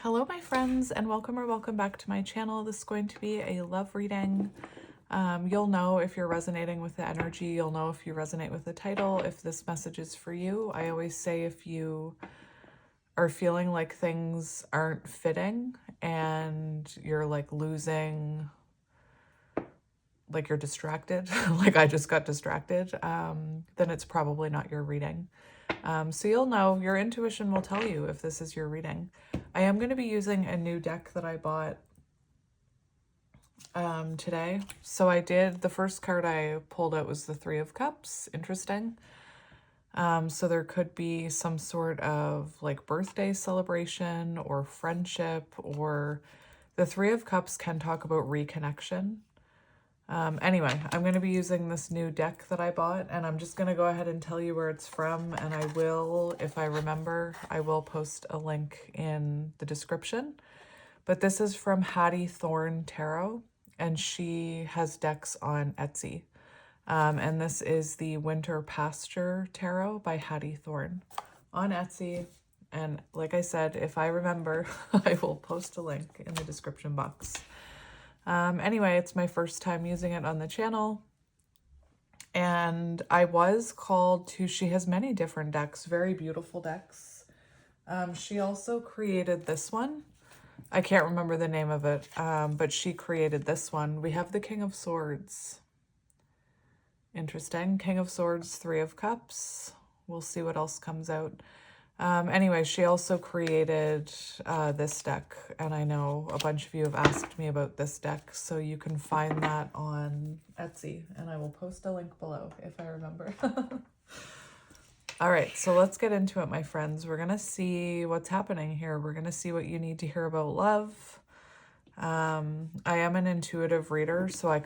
Hello, my friends, and welcome or welcome back to my channel. This is going to be a love reading. You'll know if you're resonating with the energy. You'll know if you resonate with the title, if this message is for you. I always say if you are feeling like things aren't fitting and you're like losing, like you're distracted, like I just got distracted, then it's probably not your reading. So you'll know, your intuition will tell you if this is your reading. I am going to be using a new deck that I bought today. So the first card I pulled out was the Three of Cups. Interesting. So there could be some sort of like birthday celebration or friendship, or the Three of Cups can talk about reconnection. Anyway, I'm going to be using this new deck that I bought, and I'm just going to go ahead and tell you where it's from, and I will, if I remember, I will post a link in the description. But this is from Hattie Thorne Tarot, and she has decks on Etsy. And this is the Winter Pasture Tarot by Hattie Thorne on Etsy. And like I said, if I remember, I will post a link in the description box. Anyway, it's my first time using it on the channel. And I was called to, she has many different decks, very beautiful decks. She also created this one. I can't remember the name of it, but she created this one. We have the King of Swords. Interesting. King of Swords, Three of Cups. We'll see what else comes out. Anyway, she also created this deck, and I know a bunch of you have asked me about this deck, so you can find that on Etsy, and I will post a link below if I remember. All right, so let's get into it, my friends. We're going to see what's happening here. We're going to see what you need to hear about love. I am an intuitive reader, so I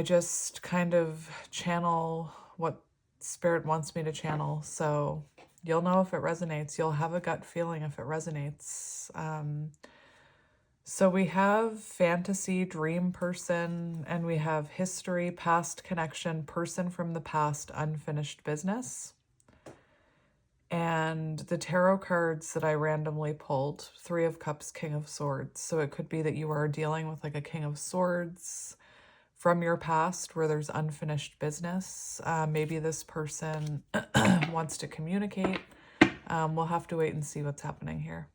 just kind of channel what Spirit wants me to channel. So you'll know if it resonates. You'll have a gut feeling if it resonates. So we have fantasy, dream person, and we have history, past connection, person from the past, unfinished business. And the tarot cards that I randomly pulled, Three of Cups, King of Swords. So it could be that you are dealing with like a King of Swords from your past where there's unfinished business. Maybe this person wants to communicate. We'll have to wait and see what's happening here.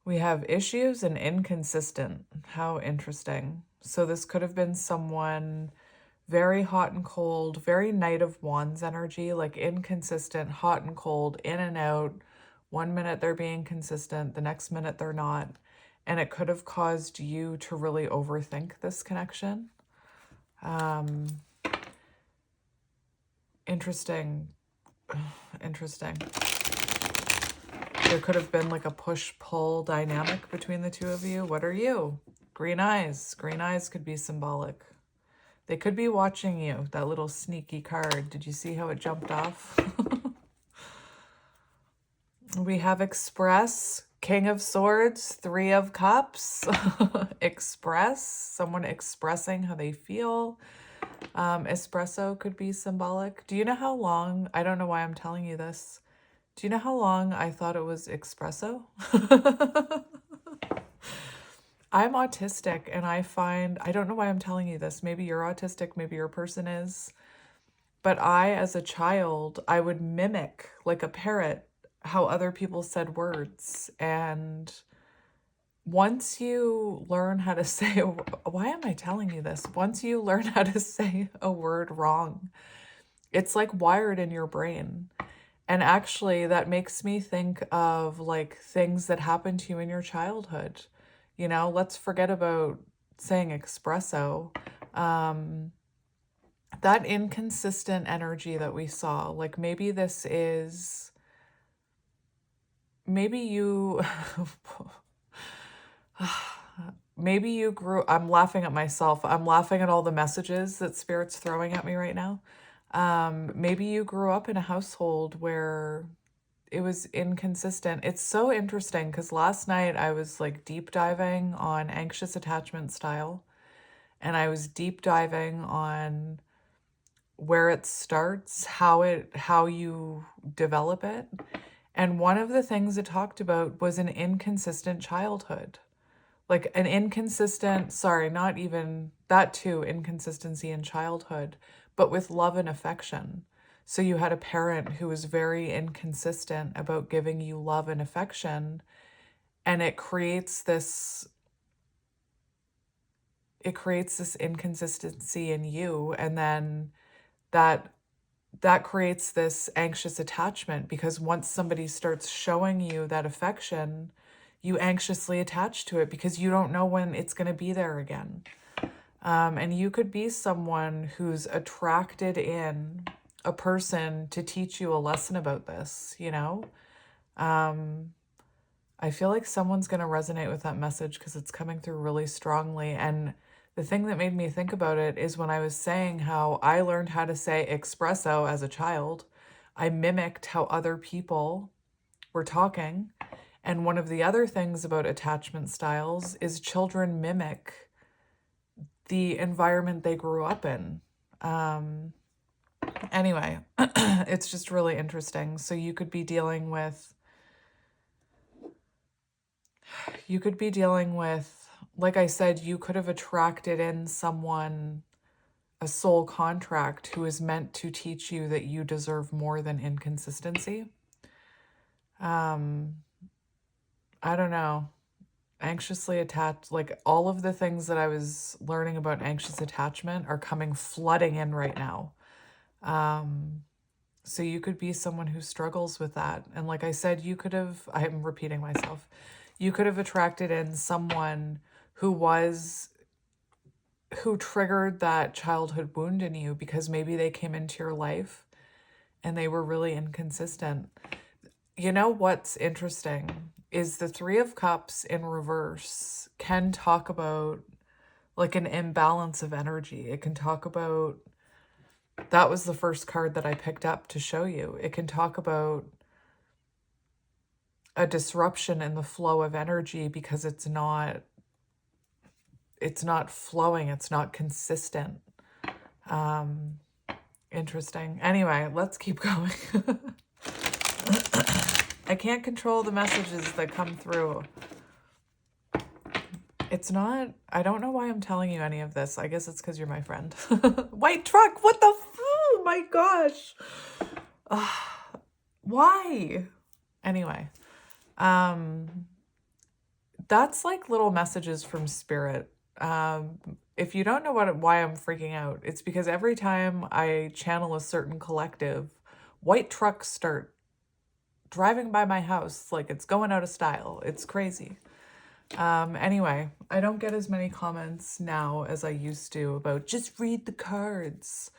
We have issues and inconsistent. How interesting. So this could have been someone very hot and cold, very Knight of Wands energy, like inconsistent, hot and cold, in and out. 1 minute they're being consistent, the next minute they're not. And it could have caused you to really overthink this connection. Interesting. Interesting. There could have been like a push-pull dynamic between the two of you. What are you? Green eyes. Green eyes could be symbolic. They could be watching you. That little sneaky card. Did you see how it jumped off? We have Express, King of Swords, Three of Cups. Express, someone expressing how they feel. Espresso could be symbolic. Do you know how long, I don't know why I'm telling you this. Do you know how long I thought it was espresso? I'm autistic, and I don't know why I'm telling you this. Maybe you're autistic, maybe your person is. But as a child, I would mimic, like a parrot, how other people said words. And once you learn how to say, why am I telling you this? Once you learn how to say a word wrong, it's like wired in your brain. And actually, that makes me think of like things that happened to you in your childhood. You know, let's forget about saying espresso. That inconsistent energy that we saw, like maybe this is, maybe you, maybe you I'm laughing at myself. I'm laughing at all the messages that Spirit's throwing at me right now. Maybe you grew up in a household where it was inconsistent. It's so interesting because last night I was like deep diving on anxious attachment style, and I was deep diving on where it starts, how you develop it. And one of the things it talked about was an inconsistent childhood. Like an inconsistent, sorry, not even that too, inconsistency in childhood, but with love and affection. So you had a parent who was very inconsistent about giving you love and affection, and it creates this inconsistency in you, and then that creates this anxious attachment, because once somebody starts showing you that affection, you anxiously attach to it because you don't know when it's going to be there again. And you could be someone who's attracted in a person to teach you a lesson about this, you know? I feel like someone's going to resonate with that message because it's coming through really strongly. And the thing that made me think about it is when I was saying how I learned how to say espresso as a child, I mimicked how other people were talking. And one of the other things about attachment styles is children mimic the environment they grew up in. Anyway, it's just really interesting. So you could be dealing with, like I said, you could have attracted in someone, a soul contract who is meant to teach you that you deserve more than inconsistency. I don't know. Anxiously attached, like all of the things that I was learning about anxious attachment are coming flooding in right now. So you could be someone who struggles with that. And like I said, you could have, I'm repeating myself, you could have attracted in someone who triggered that childhood wound in you because maybe they came into your life and they were really inconsistent. You know what's interesting is the Three of Cups in reverse can talk about like an imbalance of energy. It can talk about, that was the first card that I picked up to show you. It can talk about a disruption in the flow of energy because it's not flowing, it's not consistent. Interesting. Anyway, let's keep going. I can't control the messages that come through. It's not, I don't know why I'm telling you any of this. I guess it's because you're my friend. White truck, what the, oh my gosh. Why? Anyway, that's like little messages from spirit. If you don't know why I'm freaking out, it's because every time I channel a certain collective, white trucks start driving by my house like it's going out of style. It's crazy. Anyway, I don't get as many comments now as I used to about just read the cards.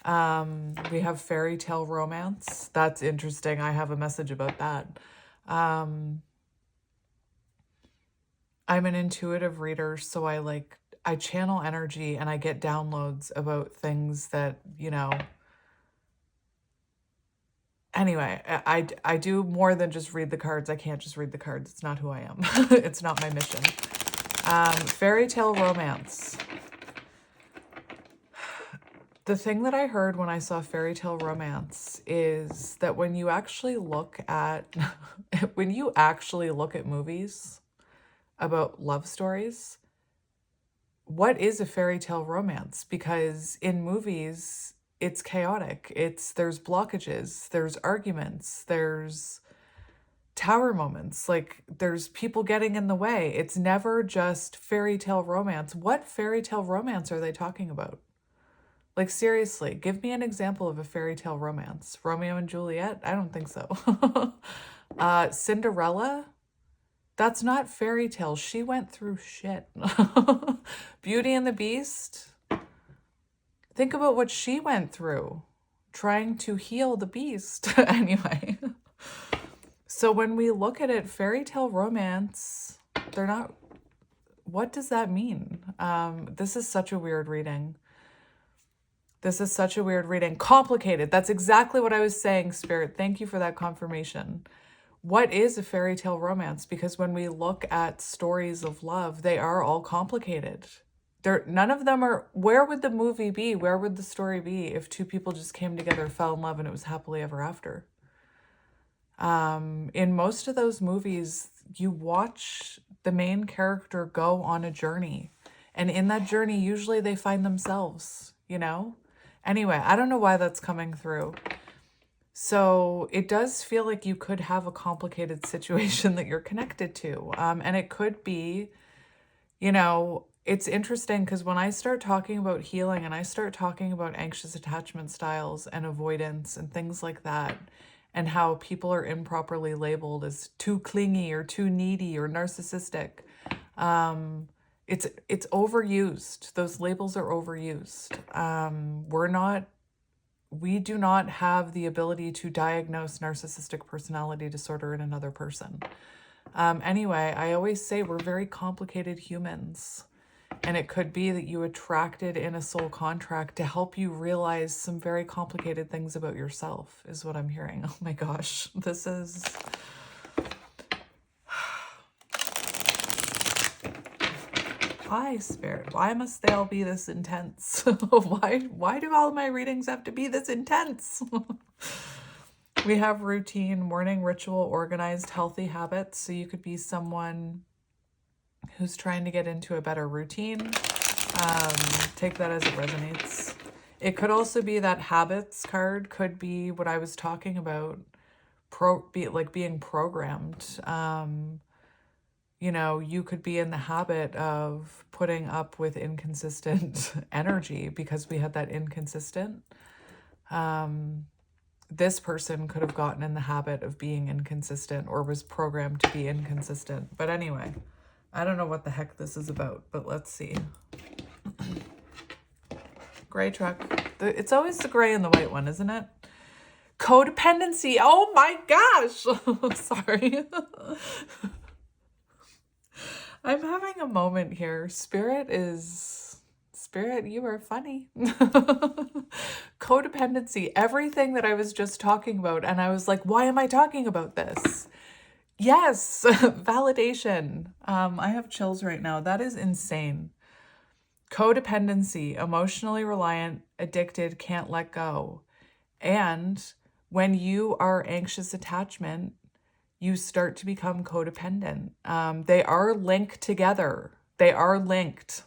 We have fairy tale romance. That's interesting. I have a message about that. I'm an intuitive reader, so I channel energy and I get downloads about things that, you know. Anyway, I do more than just read the cards. I can't just read the cards. It's not who I am. It's not my mission. Fairy tale romance. The thing that I heard when I saw fairy tale romance is that when you actually look at movies about love stories, what is a fairy tale romance? Because in movies, it's chaotic. There's blockages, there's arguments, there's tower moments, like there's people getting in the way. It's never just fairy tale romance. What fairy tale romance are they talking about? Like, seriously, give me an example of a fairy tale romance. Romeo and Juliet? I don't think so. Cinderella? That's not fairy tale. She went through shit. Beauty and the Beast? Think about what she went through trying to heal the beast. Anyway. So when we look at it, fairy tale romance, they're not... What does that mean? This is such a weird reading. Complicated. That's exactly what I was saying, Spirit. Thank you for that confirmation. What is a fairy tale romance? Because when we look at stories of love, they are all complicated. None of them are... Where would the movie be? Where would the story be if two people just came together, fell in love, and it was happily ever after? In most of those movies, you watch the main character go on a journey. And in that journey, usually they find themselves, you know? Anyway, I don't know why that's coming through. So it does feel like you could have a complicated situation that you're connected to. And it could be, you know, it's interesting because when I start talking about healing and I start talking about anxious attachment styles and avoidance and things like that, and how people are improperly labeled as too clingy or too needy or narcissistic, it's overused. Those labels are overused. We do not have the ability to diagnose narcissistic personality disorder in another person. Anyway, I always say we're very complicated humans. And it could be that you attracted in a soul contract to help you realize some very complicated things about yourself, is what I'm hearing. Oh my gosh, this is... Why, Spirit? Why must they all be this intense? Why do all my readings have to be this intense? We have routine, morning ritual, organized, healthy habits. So you could be someone who's trying to get into a better routine. Take that as it resonates. It could also be that habits card could be what I was talking about, being programmed. You know, you could be in the habit of putting up with inconsistent energy because we had that inconsistent. This person could have gotten in the habit of being inconsistent or was programmed to be inconsistent. But anyway, I don't know what the heck this is about, but let's see. Gray truck. It's always the gray and the white one, isn't it? Codependency. Oh my gosh. Sorry. I'm having a moment here. Spirit, you are funny. Codependency. Everything that I was just talking about. And I was like, why am I talking about this? Yes. Validation. I have chills right now. That is insane. Codependency. Emotionally reliant, addicted, can't let go. And when you are anxious attachment, you start to become codependent. They are linked together. They are linked.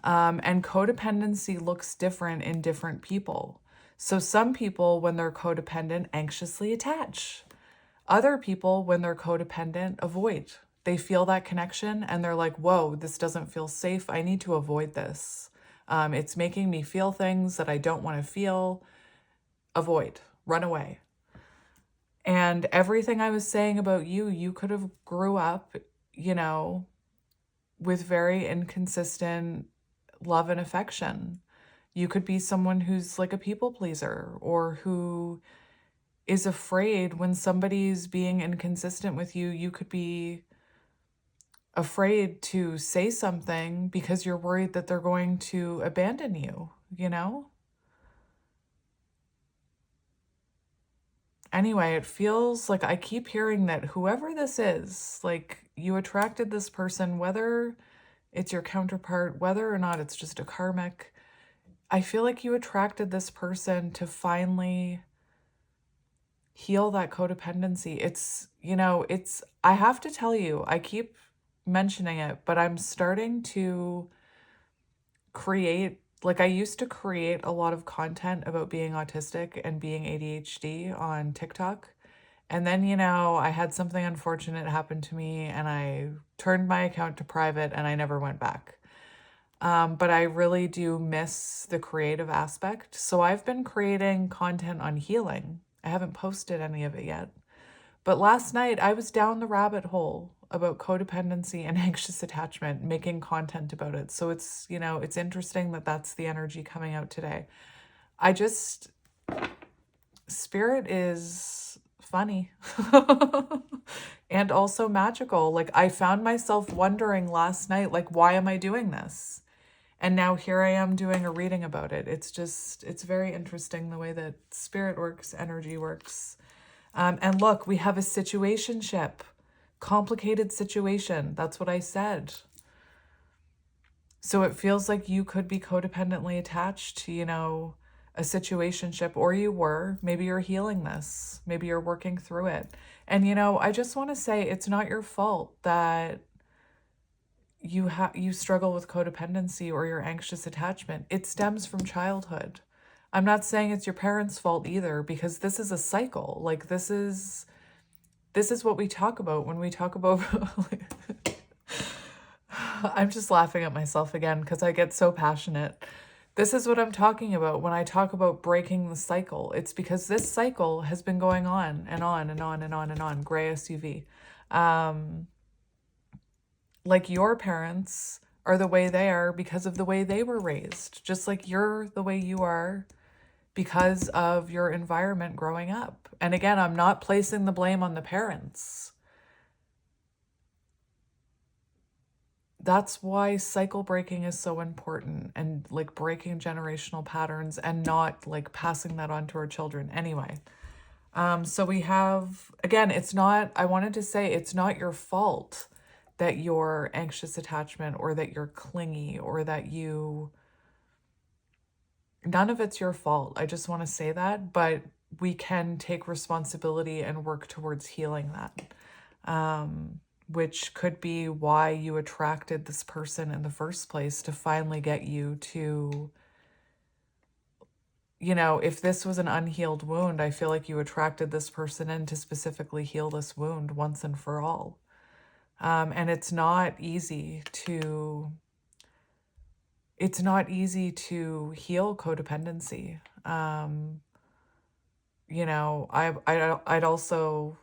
And codependency looks different in different people. So some people, when they're codependent, anxiously attach. Other people, when they're codependent, avoid. They feel that connection and they're like, whoa, this doesn't feel safe. I need to avoid this. It's making me feel things that I don't want to feel. Avoid. Run away. And everything I was saying about you could have grew up, you know, with very inconsistent love and affection. You could be someone who's like a people pleaser or who is afraid when somebody's being inconsistent with you. You could be afraid to say something because you're worried that they're going to abandon you, you know? Anyway, it feels like I keep hearing that whoever this is, like you attracted this person, whether it's your counterpart, whether or not it's just a karmic, I feel like you attracted this person to finally heal that codependency. It's, you know, I have to tell you, I keep mentioning it, but I'm starting to create, like I used to create a lot of content about being autistic and being ADHD on TikTok. And then, you know, I had something unfortunate happen to me and I turned my account to private and I never went back. But I really do miss the creative aspect. So I've been creating content on healing. I haven't posted any of it yet. But last night I was down the rabbit hole about codependency and anxious attachment, making content about it. So it's, you know, it's interesting that that's the energy coming out today. Spirit is funny and also magical. Like I found myself wondering last night, like, why am I doing this? And now here I am doing a reading about it. It's very interesting the way that spirit works, energy works. And look, we have a situationship, complicated situation. That's what I said. So it feels like you could be codependently attached to, you know, a situationship, or you were. Maybe you're healing this. Maybe you're working through it. And, you know, I just want to say it's not your fault that you struggle with codependency or your anxious attachment. It stems from childhood. I'm not saying it's your parents' fault either, because this is a cycle. Like, this is what we talk about when we talk about I'm just laughing at myself again because I get so passionate. This is what I'm talking about when I talk about breaking the cycle. It's because this cycle has been going on and on and on and on and on. Gray SUV. Like, your parents are the way they are because of the way they were raised, just like you're the way you are because of your environment growing up. And again, I'm not placing the blame on the parents. That's why cycle breaking is so important, and like breaking generational patterns and not like passing that on to our children. Anyway, so we have, again, it's not, I wanted to say it's not your fault that you're anxious attachment or that you're clingy or that none of it's your fault. I just want to say that, but we can take responsibility and work towards healing that. Which could be why you attracted this person in the first place, to finally get you to, you know, if this was an unhealed wound, I feel like you attracted this person in to specifically heal this wound once and for all. And it's not easy to heal codependency. You know, I'd also,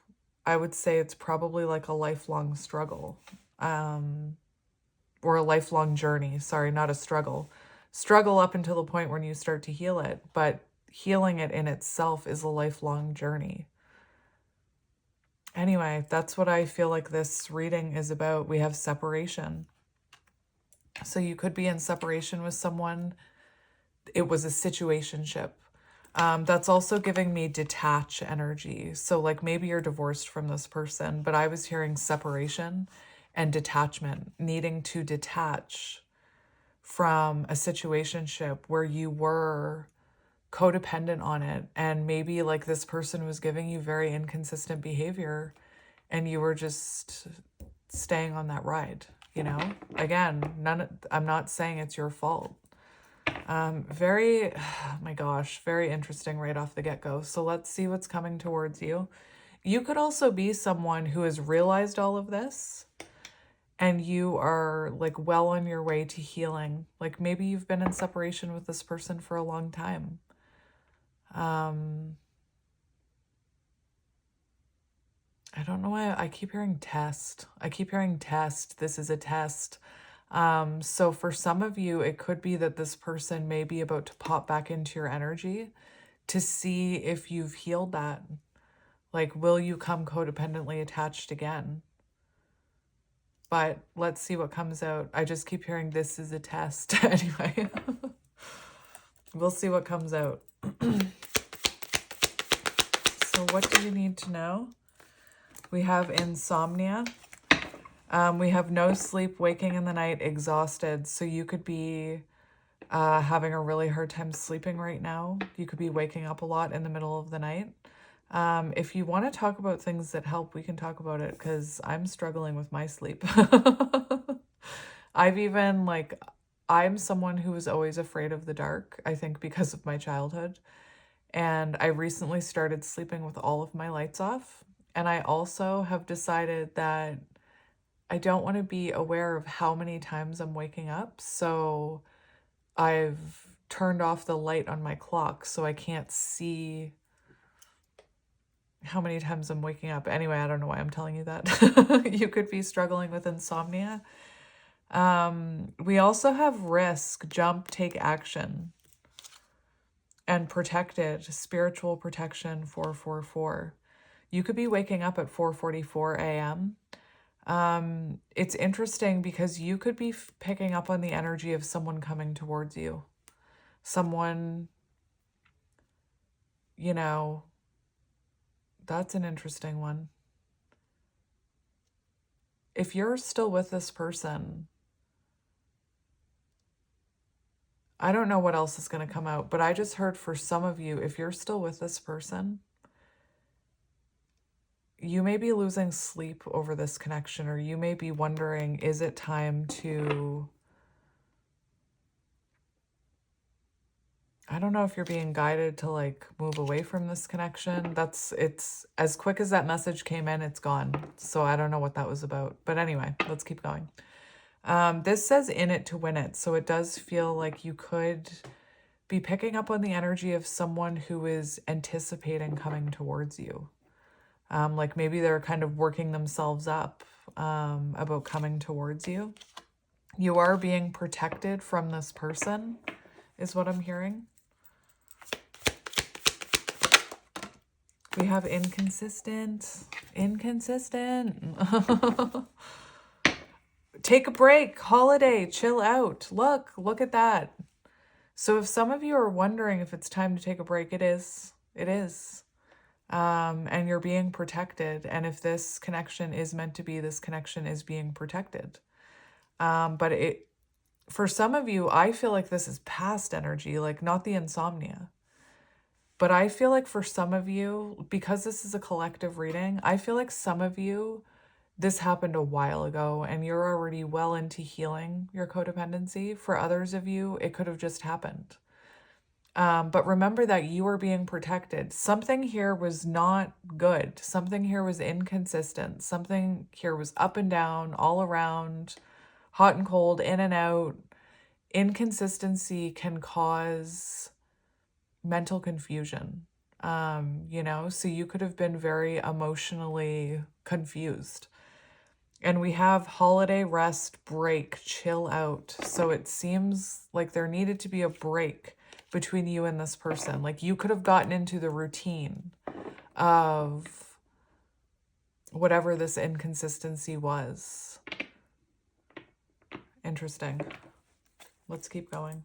I would say it's probably like a lifelong struggle, or a lifelong journey. Sorry, not a struggle. Struggle up until the point when you start to heal it, but healing it in itself is a lifelong journey. Anyway, that's what I feel like this reading is about. We have separation. So you could be in separation with someone. It was a situationship. That's also giving me detach energy. So like maybe you're divorced from this person, but I was hearing separation and detachment, needing to detach from a situationship where you were codependent on it. And maybe like this person was giving you very inconsistent behavior and you were just staying on that ride, you know? Again, I'm not saying it's your fault. Very, oh my gosh, very interesting right off the get-go. So let's see what's coming towards you. You could also be someone who has realized all of this and you are like well on your way to healing. Like maybe you've been in separation with this person for a long time. I don't know why I keep hearing test. I keep hearing test. This is a test. So for some of you, it could be that this person may be about to pop back into your energy to see if you've healed that. Like, will you come codependently attached again? But let's see what comes out. I just keep hearing this is a test. Anyway, we'll see what comes out. So what do you need to know? We have insomnia. We have no sleep, waking in the night, exhausted. So you could be having a really hard time sleeping right now. You could be waking up a lot in the middle of the night. If you want to talk about things that help, we can talk about it because I'm struggling with my sleep. I'm someone who was always afraid of the dark, I think because of my childhood. And I recently started sleeping with all of my lights off. And I also have decided that I don't want to be aware of how many times I'm waking up. So I've turned off the light on my clock so I can't see how many times I'm waking up. Anyway, I don't know why I'm telling you that. You could be struggling with insomnia. We also have risk, jump, take action, and protected, spiritual protection, 444. You could be waking up at 4:44 a.m. It's interesting because you could be picking up on the energy of someone coming towards you. Someone, you know, that's an interesting one. If you're still with this person, I don't know what else is going to come out, but I just heard for some of you, if you're still with this person, you may be losing sleep over this connection, or you may be wondering, is it time to, I don't know if you're being guided to like move away from this connection. It's as quick as that message came in, it's gone. So I don't know what that was about. But anyway, let's keep going. This says in it to win it. So it does feel like you could be picking up on the energy of someone who is anticipating coming towards you. Like maybe they're kind of working themselves up about coming towards you. You are being protected from this person, is what I'm hearing. We have inconsistent. Take a break, holiday, chill out. Look at that. So if some of you are wondering if it's time to take a break, it is. It is. And you're being protected. And if this connection is meant to be, this connection is being protected. But for some of you, I feel like this is past energy, like not the insomnia. But I feel like for some of you, because this is a collective reading, I feel like some of you, this happened a while ago and you're already well into healing your codependency. For others of you, it could have just happened. But remember that you are being protected. Something here was not good. Something here was inconsistent. Something here was up and down, all around, hot and cold, in and out. Inconsistency can cause mental confusion, so you could have been very emotionally confused. And we have holiday, rest, break, chill out. So it seems like there needed to be a break between you and this person. Like you could have gotten into the routine of whatever this inconsistency was. Interesting. Let's keep going.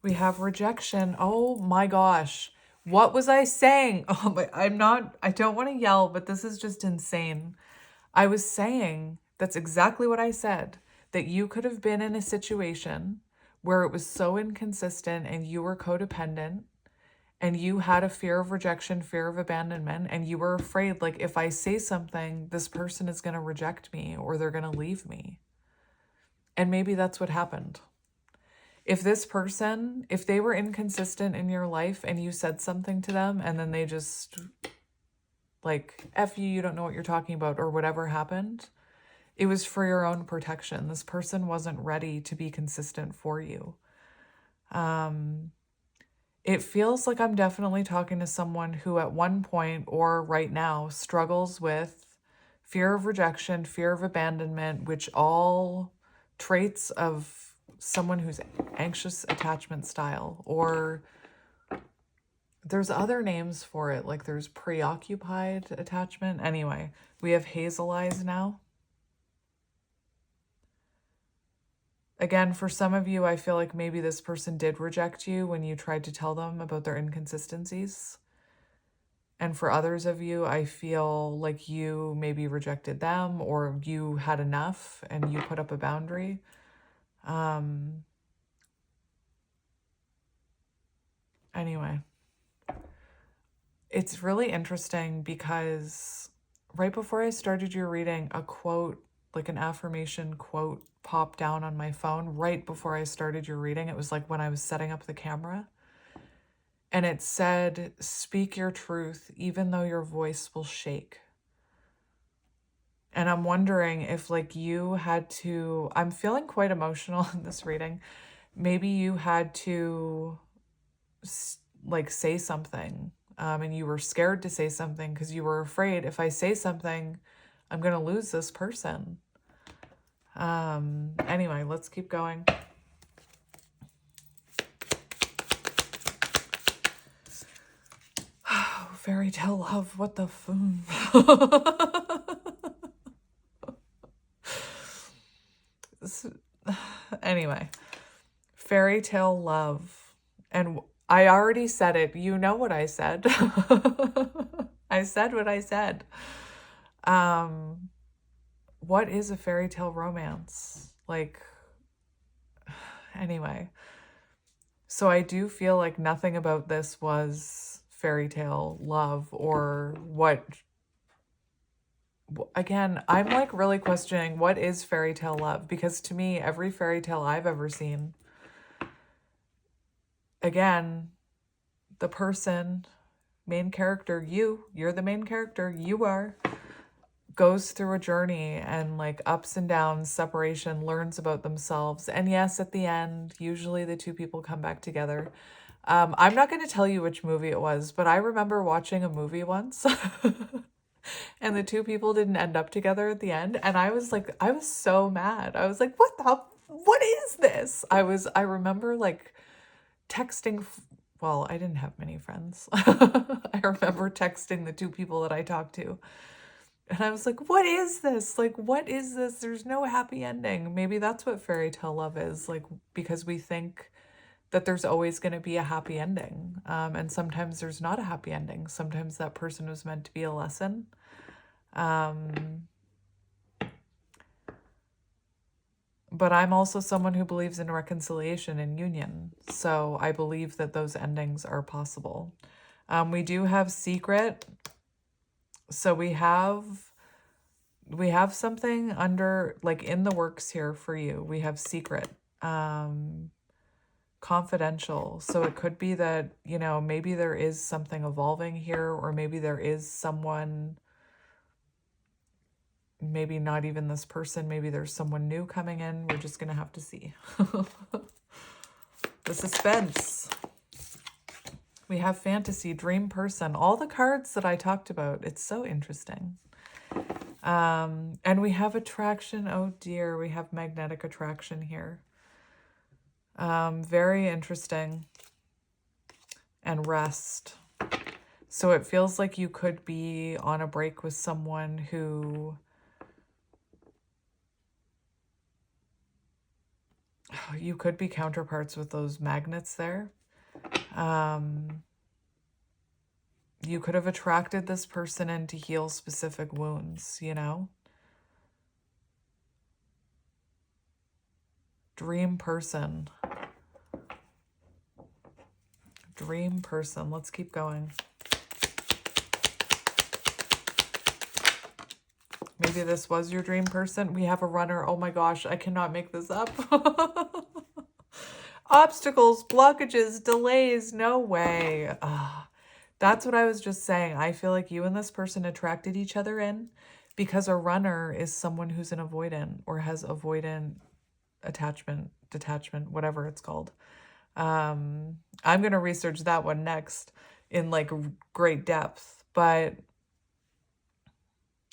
We have rejection. Oh my gosh. What was I saying? Oh my, I don't want to yell, but this is just insane. I was saying, that's exactly what I said, that you could have been in a situation where it was so inconsistent and you were codependent and you had a fear of rejection, fear of abandonment, and you were afraid, like, if I say something, this person is going to reject me or they're going to leave me. And maybe that's what happened. If this person, if they were inconsistent in your life and you said something to them and then they just like, F you, you don't know what you're talking about, or whatever happened, it was for your own protection. This person wasn't ready to be consistent for you. It feels like I'm definitely talking to someone who at one point or right now struggles with fear of rejection, fear of abandonment, which all traits of someone who's anxious attachment style, or there's other names for it, like there's preoccupied attachment. Anyway, we have hazel eyes now. Again, for some of you, I feel like maybe this person did reject you when you tried to tell them about their inconsistencies. And for others of you, I feel like you maybe rejected them or you had enough and you put up a boundary. Anyway, it's really interesting because right before I started your reading, a quote, like an affirmation quote, popped down on my phone right before I started your reading. It was like when I was setting up the camera. And it said, speak your truth, even though your voice will shake. And I'm wondering if like you had to, I'm feeling quite emotional in this reading. Maybe you had to like say something and you were scared to say something because you were afraid if I say something, I'm going to lose this person. Anyway, let's keep going. Oh, fairy tale love, what the Anyway, fairy tale love. And I already said it. You know what I said. I said what I said. what is a fairy tale romance? Like, anyway. So I do feel like nothing about this was fairy tale love or what. Again, I'm like really questioning what is fairy tale love, because to me, every fairy tale I've ever seen, again, the person, main character, you're the main character, you are, goes through a journey and like ups and downs, separation, learns about themselves. And yes, at the end, usually the two people come back together. I'm not going to tell you which movie it was, but I remember watching a movie once and the two people didn't end up together at the end. And I was like, I was so mad. I was like, what is this? I remember like texting, well, I didn't have many friends. I remember texting the two people that I talked to. And I was like, what is this? Like, what is this? There's no happy ending. Maybe that's what fairy tale love is, like, because we think that there's always going to be a happy ending. And sometimes there's not a happy ending. Sometimes that person was meant to be a lesson. But I'm also someone who believes in reconciliation and union. So I believe that those endings are possible. We do have secret. So we have something under, like, in the works here for you. We have secret, confidential. So it could be that, you know, maybe there is something evolving here, or maybe there is someone, maybe not even this person, maybe there's someone new coming in. We're just gonna have to see. The suspense. We have fantasy, dream person, all the cards that I talked about. It's so interesting. And we have attraction. Oh dear, we have magnetic attraction here. Very interesting. And rest. So it feels like you could be on a break with someone who, you could be counterparts with those magnets there. You could have attracted this person in to heal specific wounds, you know? Dream person. Dream person. Let's keep going. Maybe this was your dream person. We have a runner. Oh my gosh, I cannot make this up. Obstacles, blockages, delays. No way. That's what I was just saying. I feel like you and this person attracted each other in because a runner is someone who's an avoidant or has avoidant attachment, detachment, whatever it's called. I'm going to research that one next in like great depth, but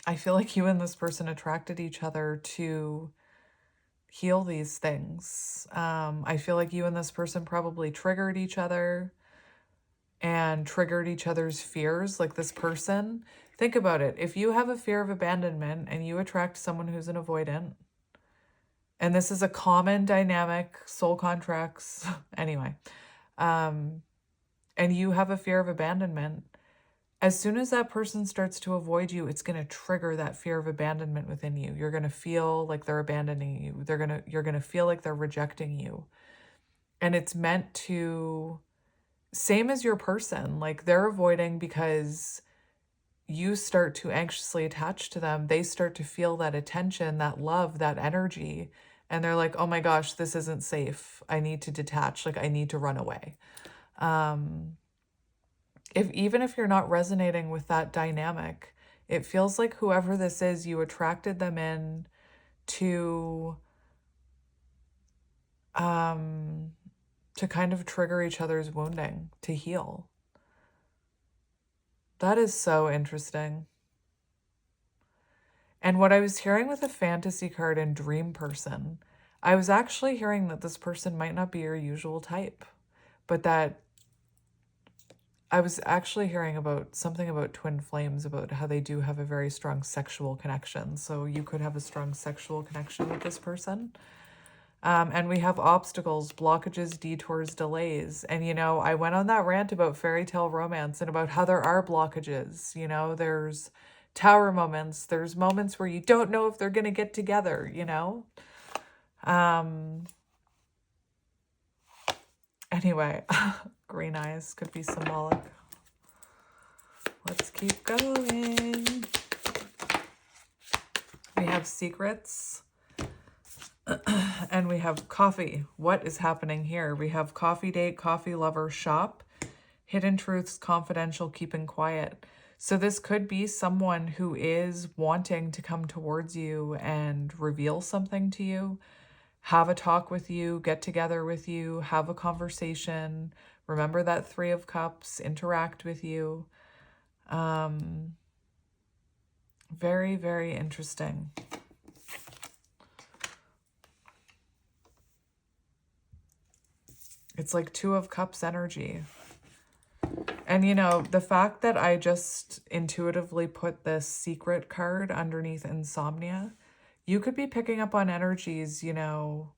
I feel like you and this person attracted each other to heal these things. I feel like you and this person probably triggered each other and triggered each other's fears. Like this person, think about it. If you have a fear of abandonment and you attract someone who's an avoidant, and this is a common dynamic, soul contracts, anyway, and you have a fear of abandonment, as soon as that person starts to avoid you, it's going to trigger that fear of abandonment within you. You're going to feel like they're abandoning you. You're going to feel like they're rejecting you. And it's meant to, same as your person, like they're avoiding because you start to anxiously attach to them. They start to feel that attention, that love, that energy. And they're like, oh my gosh, this isn't safe. I need to detach. Like I need to run away. Even if you're not resonating with that dynamic, it feels like whoever this is, you attracted them in to kind of trigger each other's wounding, to heal. That is so interesting. And what I was hearing with a fantasy card and dream person, I was actually hearing that this person might not be your usual type, but that I was actually hearing about something about twin flames, about how they do have a very strong sexual connection. So you could have a strong sexual connection with this person. And we have obstacles, blockages, detours, delays. And, you know, I went on that rant about fairy tale romance and about how there are blockages. You know, there's Tower moments. There's moments where you don't know if they're going to get together, you know? Anyway, green eyes could be symbolic. Let's keep going. We have secrets. And we have coffee. What is happening here? We have coffee date, coffee lover, shop, hidden truths, confidential, keeping quiet. So this could be someone who is wanting to come towards you and reveal something to you, have a talk with you, get together with you, have a conversation. Remember that Three of Cups, interact with you. Very, very interesting. It's like Two of Cups energy. And, you know, the fact that I just intuitively put this secret card underneath insomnia, you could be picking up on energies, you know,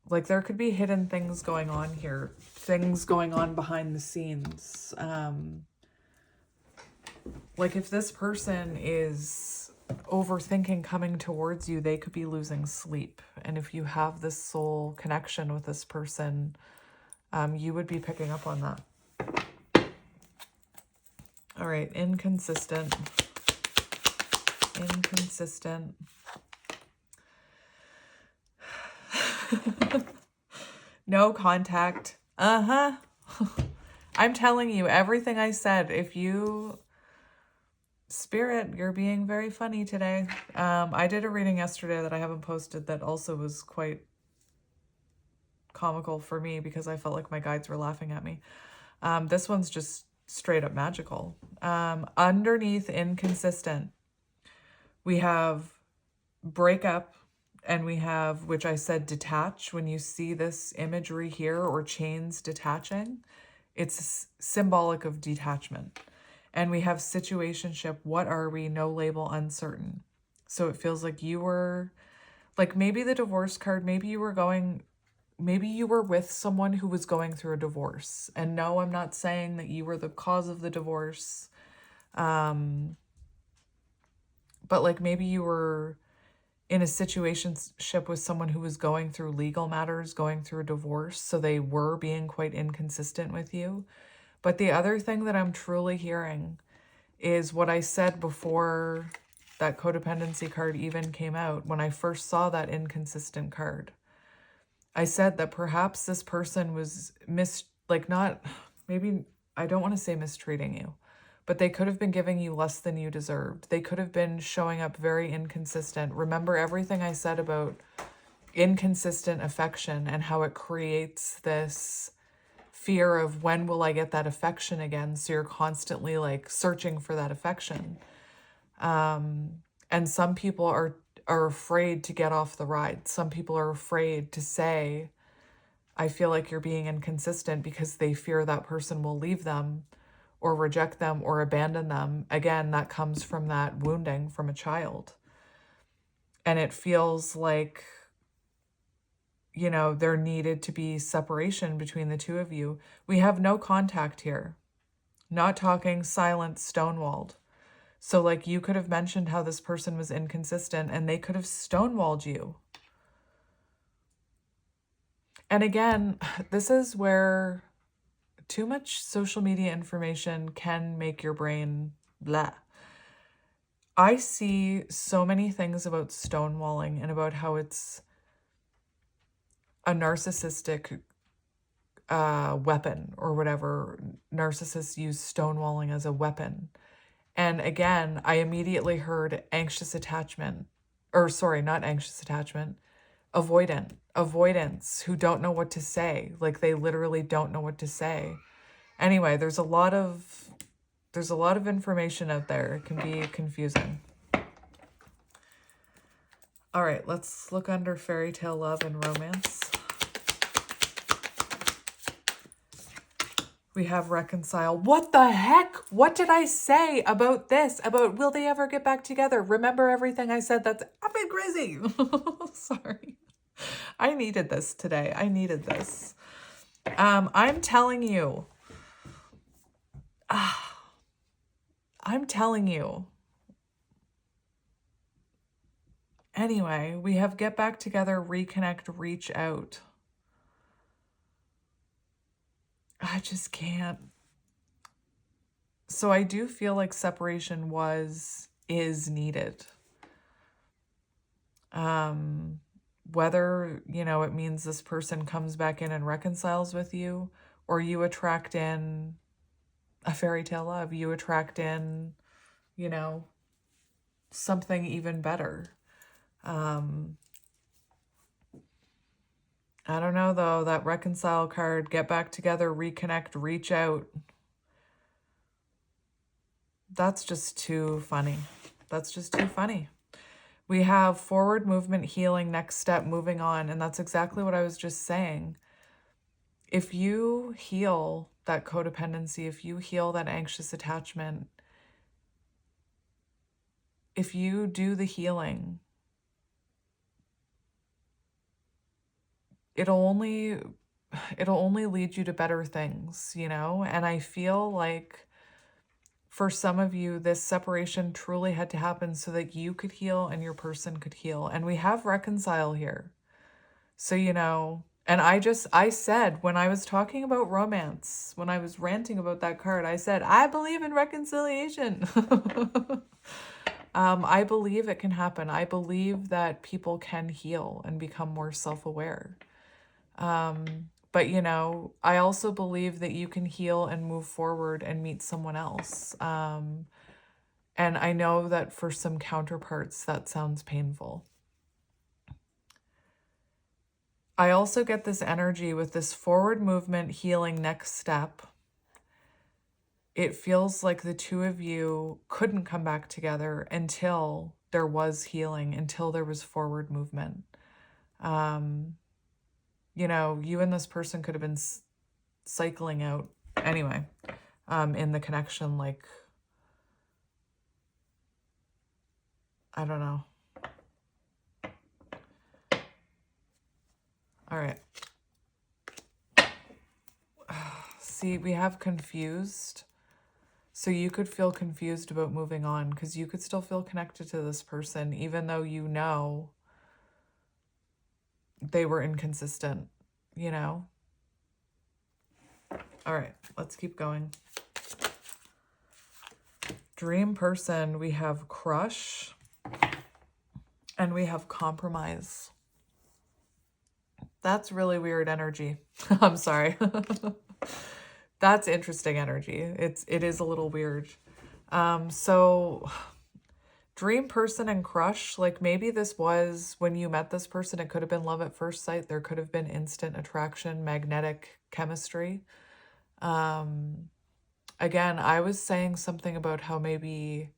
like there could be hidden things going on here, things going on behind the scenes. Like if this person is overthinking coming towards you, they could be losing sleep. And if you have this soul connection with this person, you would be picking up on that. All right, inconsistent. Inconsistent. No contact. I'm telling you, everything I said, if you... Spirit, you're being very funny today. I did a reading yesterday that I haven't posted that also was quite comical for me because I felt like my guides were laughing at me. This one's just straight up magical. Underneath inconsistent, we have breakup, and we have, which I said, detach. When you see this imagery here, or chains detaching, it's symbolic of detachment. And we have situationship. What are we? No label, uncertain. So it feels like you were, like maybe the divorce card, maybe you were with someone who was going through a divorce. And no, I'm not saying that you were the cause of the divorce. But like maybe you were in a situationship with someone who was going through legal matters, going through a divorce. So they were being quite inconsistent with you. But the other thing that I'm truly hearing is what I said before that codependency card even came out. When I first saw that inconsistent card, I said that perhaps this person was maybe I don't want to say mistreating you, but they could have been giving you less than you deserved. They could have been showing up very inconsistent. Remember everything I said about inconsistent affection and how it creates this fear of when will I get that affection again? So you're constantly like searching for that affection. And some people are afraid to get off the ride. Some people are afraid to say, I feel like you're being inconsistent, because they fear that person will leave them or reject them or abandon them. Again, that comes from that wounding from a child. And it feels like, you know, there needed to be separation between the two of you. We have no contact here. Not talking, silent, stonewalled. So like you could have mentioned how this person was inconsistent and they could have stonewalled you. And again, this is where too much social media information can make your brain blah. I see so many things about stonewalling and about how it's a narcissistic weapon or whatever. Narcissists use stonewalling as a weapon. And again, I immediately heard anxious attachment, or sorry, not anxious attachment, avoidance, who don't know what to say. Like they literally don't know what to say. Anyway, there's a lot of information out there. It can be confusing. All right, let's look under fairy tale love and romance. We have reconcile. What the heck? What did I say about this? About will they ever get back together? Remember everything I said? That's effing crazy. Sorry. I needed this today. I needed this. I'm telling you. I'm telling you. Anyway, we have get back together, reconnect, reach out. I just can't. So I do feel like separation is needed. Whether, it means this person comes back in and reconciles with you, or you attract in a fairy tale love, you attract in, something even better. I don't know though, that reconcile card, get back together, reconnect, reach out. That's just too funny. That's just too funny. We have forward movement, healing, next step, moving on. And that's exactly what I was just saying. If you heal that codependency, if you heal that anxious attachment, if you do the healing, it'll only lead you to better things, And I feel like for some of you, this separation truly had to happen so that you could heal and your person could heal. And we have reconcile here. So, and I said, when I was talking about romance, when I was ranting about that card, I said, I believe in reconciliation. I believe it can happen. I believe that people can heal and become more self-aware. But, I also believe that you can heal and move forward and meet someone else. And I know that for some counterparts, that sounds painful. I also get this energy with this forward movement, healing, next step. It feels like the two of you couldn't come back together until there was healing, until there was forward movement. You and this person could have been cycling out anyway, in the connection, like, I don't know. All right. See, we have confused. So you could feel confused about moving on because you could still feel connected to this person, even though they were inconsistent, All right, let's keep going. Dream person, we have crush and we have compromise. That's really weird energy. I'm sorry. That's interesting energy. It is a little weird. So dream person and crush, like maybe this was when you met this person, it could have been love at first sight. There could have been instant attraction, magnetic chemistry. Again, I was saying something about how maybe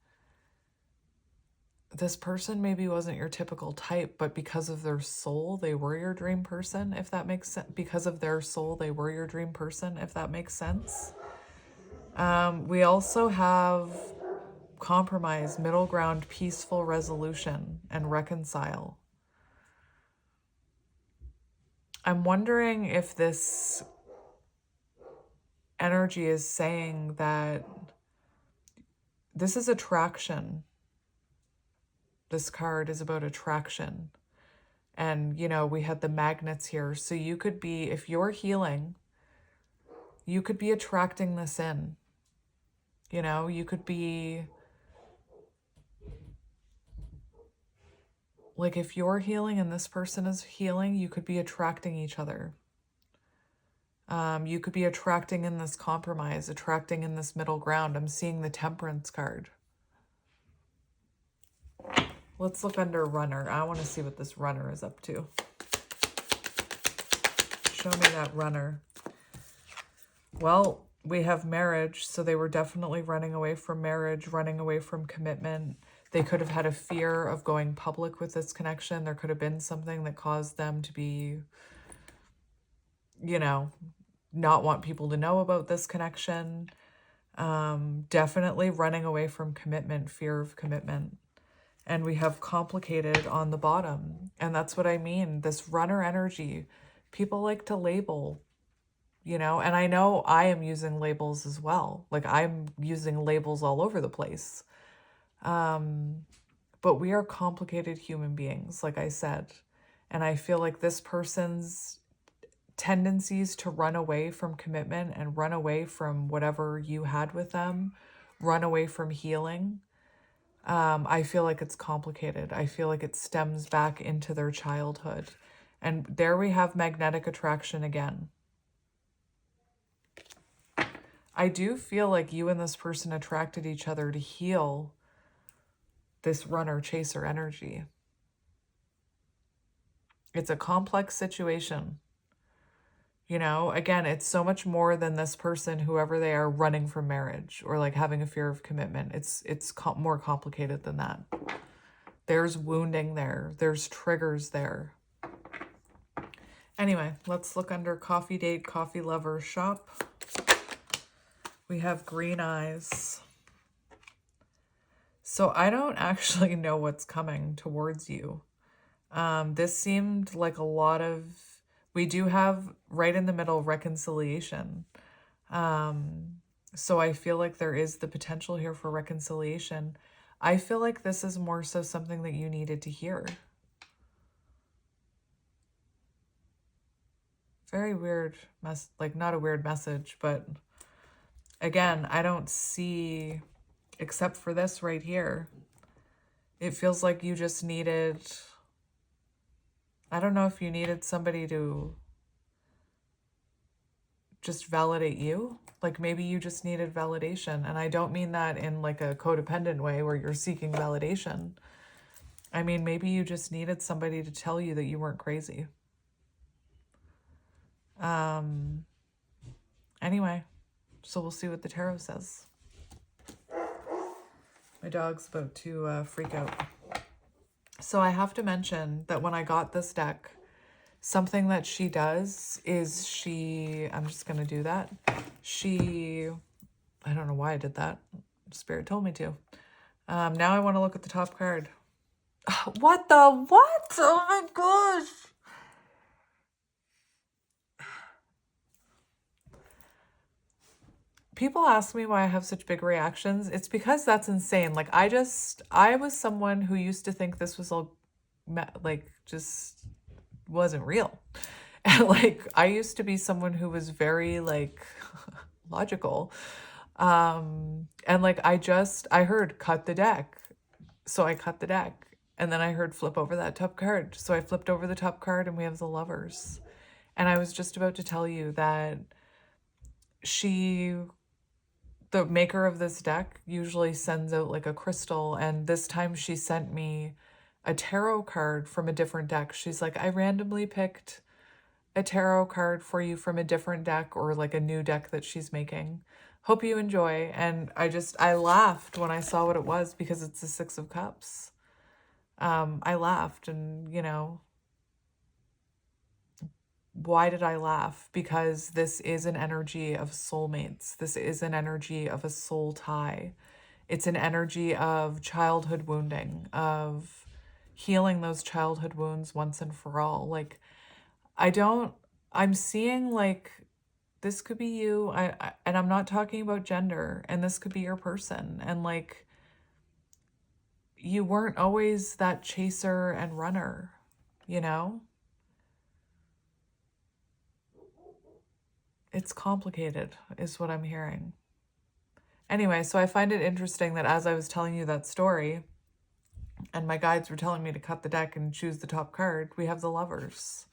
this person maybe wasn't your typical type, but because of their soul, they were your dream person, if that makes sense. Because of their soul, they were your dream person, if that makes sense. We also have compromise, middle ground, peaceful resolution, and reconcile. I'm wondering if this energy is saying that this is attraction. This card is about attraction. And, we had the magnets here. So you could be, if you're healing, you could be attracting this in. You could be, like if you're healing and this person is healing, you could be attracting each other. You could be attracting in this compromise, attracting in this middle ground. I'm seeing the Temperance card. Let's look under runner. I want to see what this runner is up to. Show me that runner. Well, we have marriage, so they were definitely running away from marriage, running away from commitment. They could have had a fear of going public with this connection. There could have been something that caused them to be, not want people to know about this connection. Definitely running away from commitment, fear of commitment. And we have complicated on the bottom. And that's what I mean. This runner energy, people like to label, and I know I am using labels as well. Like I'm using labels all over the place. But but we are complicated human beings, like I said. And I feel like this person's tendencies to run away from commitment and run away from whatever you had with them, run away from healing, I feel like it's complicated. I feel like it stems back into their childhood. And there we have magnetic attraction again. I do feel like you and this person attracted each other to heal this runner-chaser energy. It's a complex situation. You know, again, it's so much more than this person, whoever they are, running from marriage or like having a fear of commitment. It's more complicated than that. There's wounding there. There's triggers there. Anyway, let's look under coffee date, coffee lover, shop. We have green eyes. So I don't actually know what's coming towards you. This seemed like a lot of, we do have right in the middle reconciliation. So I feel like there is the potential here for reconciliation. I feel like this is more so something that you needed to hear. Very weird, like not a weird message, but again, I don't see, except for this right here, it feels like you just needed, I don't know if you needed somebody to just validate you. Like maybe you just needed validation. And I don't mean that in like a codependent way where you're seeking validation. I mean, maybe you just needed somebody to tell you that you weren't crazy. Anyway, so we'll see what the tarot says. My dog's about to freak out. So I have to mention that when I got this deck, something that she does is I'm just going to do that. I don't know why I did that. Spirit told me to. Now I want to look at the top card. What? Oh my gosh. People ask me why I have such big reactions. It's because that's insane. Like I was someone who used to think this was all like just wasn't real. And like I used to be someone who was very like logical. And like I heard cut the deck. So I cut the deck. And then I heard flip over that top card. So I flipped over the top card and we have the Lovers. And I was just about to tell you that the maker of this deck usually sends out like a crystal, and this time she sent me a tarot card from a different deck. She's like, I randomly picked a tarot card for you from a different deck, or like a new deck that she's making. Hope you enjoy. And I laughed when I saw what it was because it's the Six of Cups. I laughed, and you know, why did I laugh? Because this is an energy of soulmates. This is an energy of a soul tie. It's an energy of childhood wounding, of healing those childhood wounds once and for all. Like, I'm seeing like, this could be you. And I'm not talking about gender, and this could be your person. And like, you weren't always that chaser and runner, you know? It's complicated, is what I'm hearing. Anyway, so I find it interesting that as I was telling you that story, and my guides were telling me to cut the deck and choose the top card, we have the Lovers.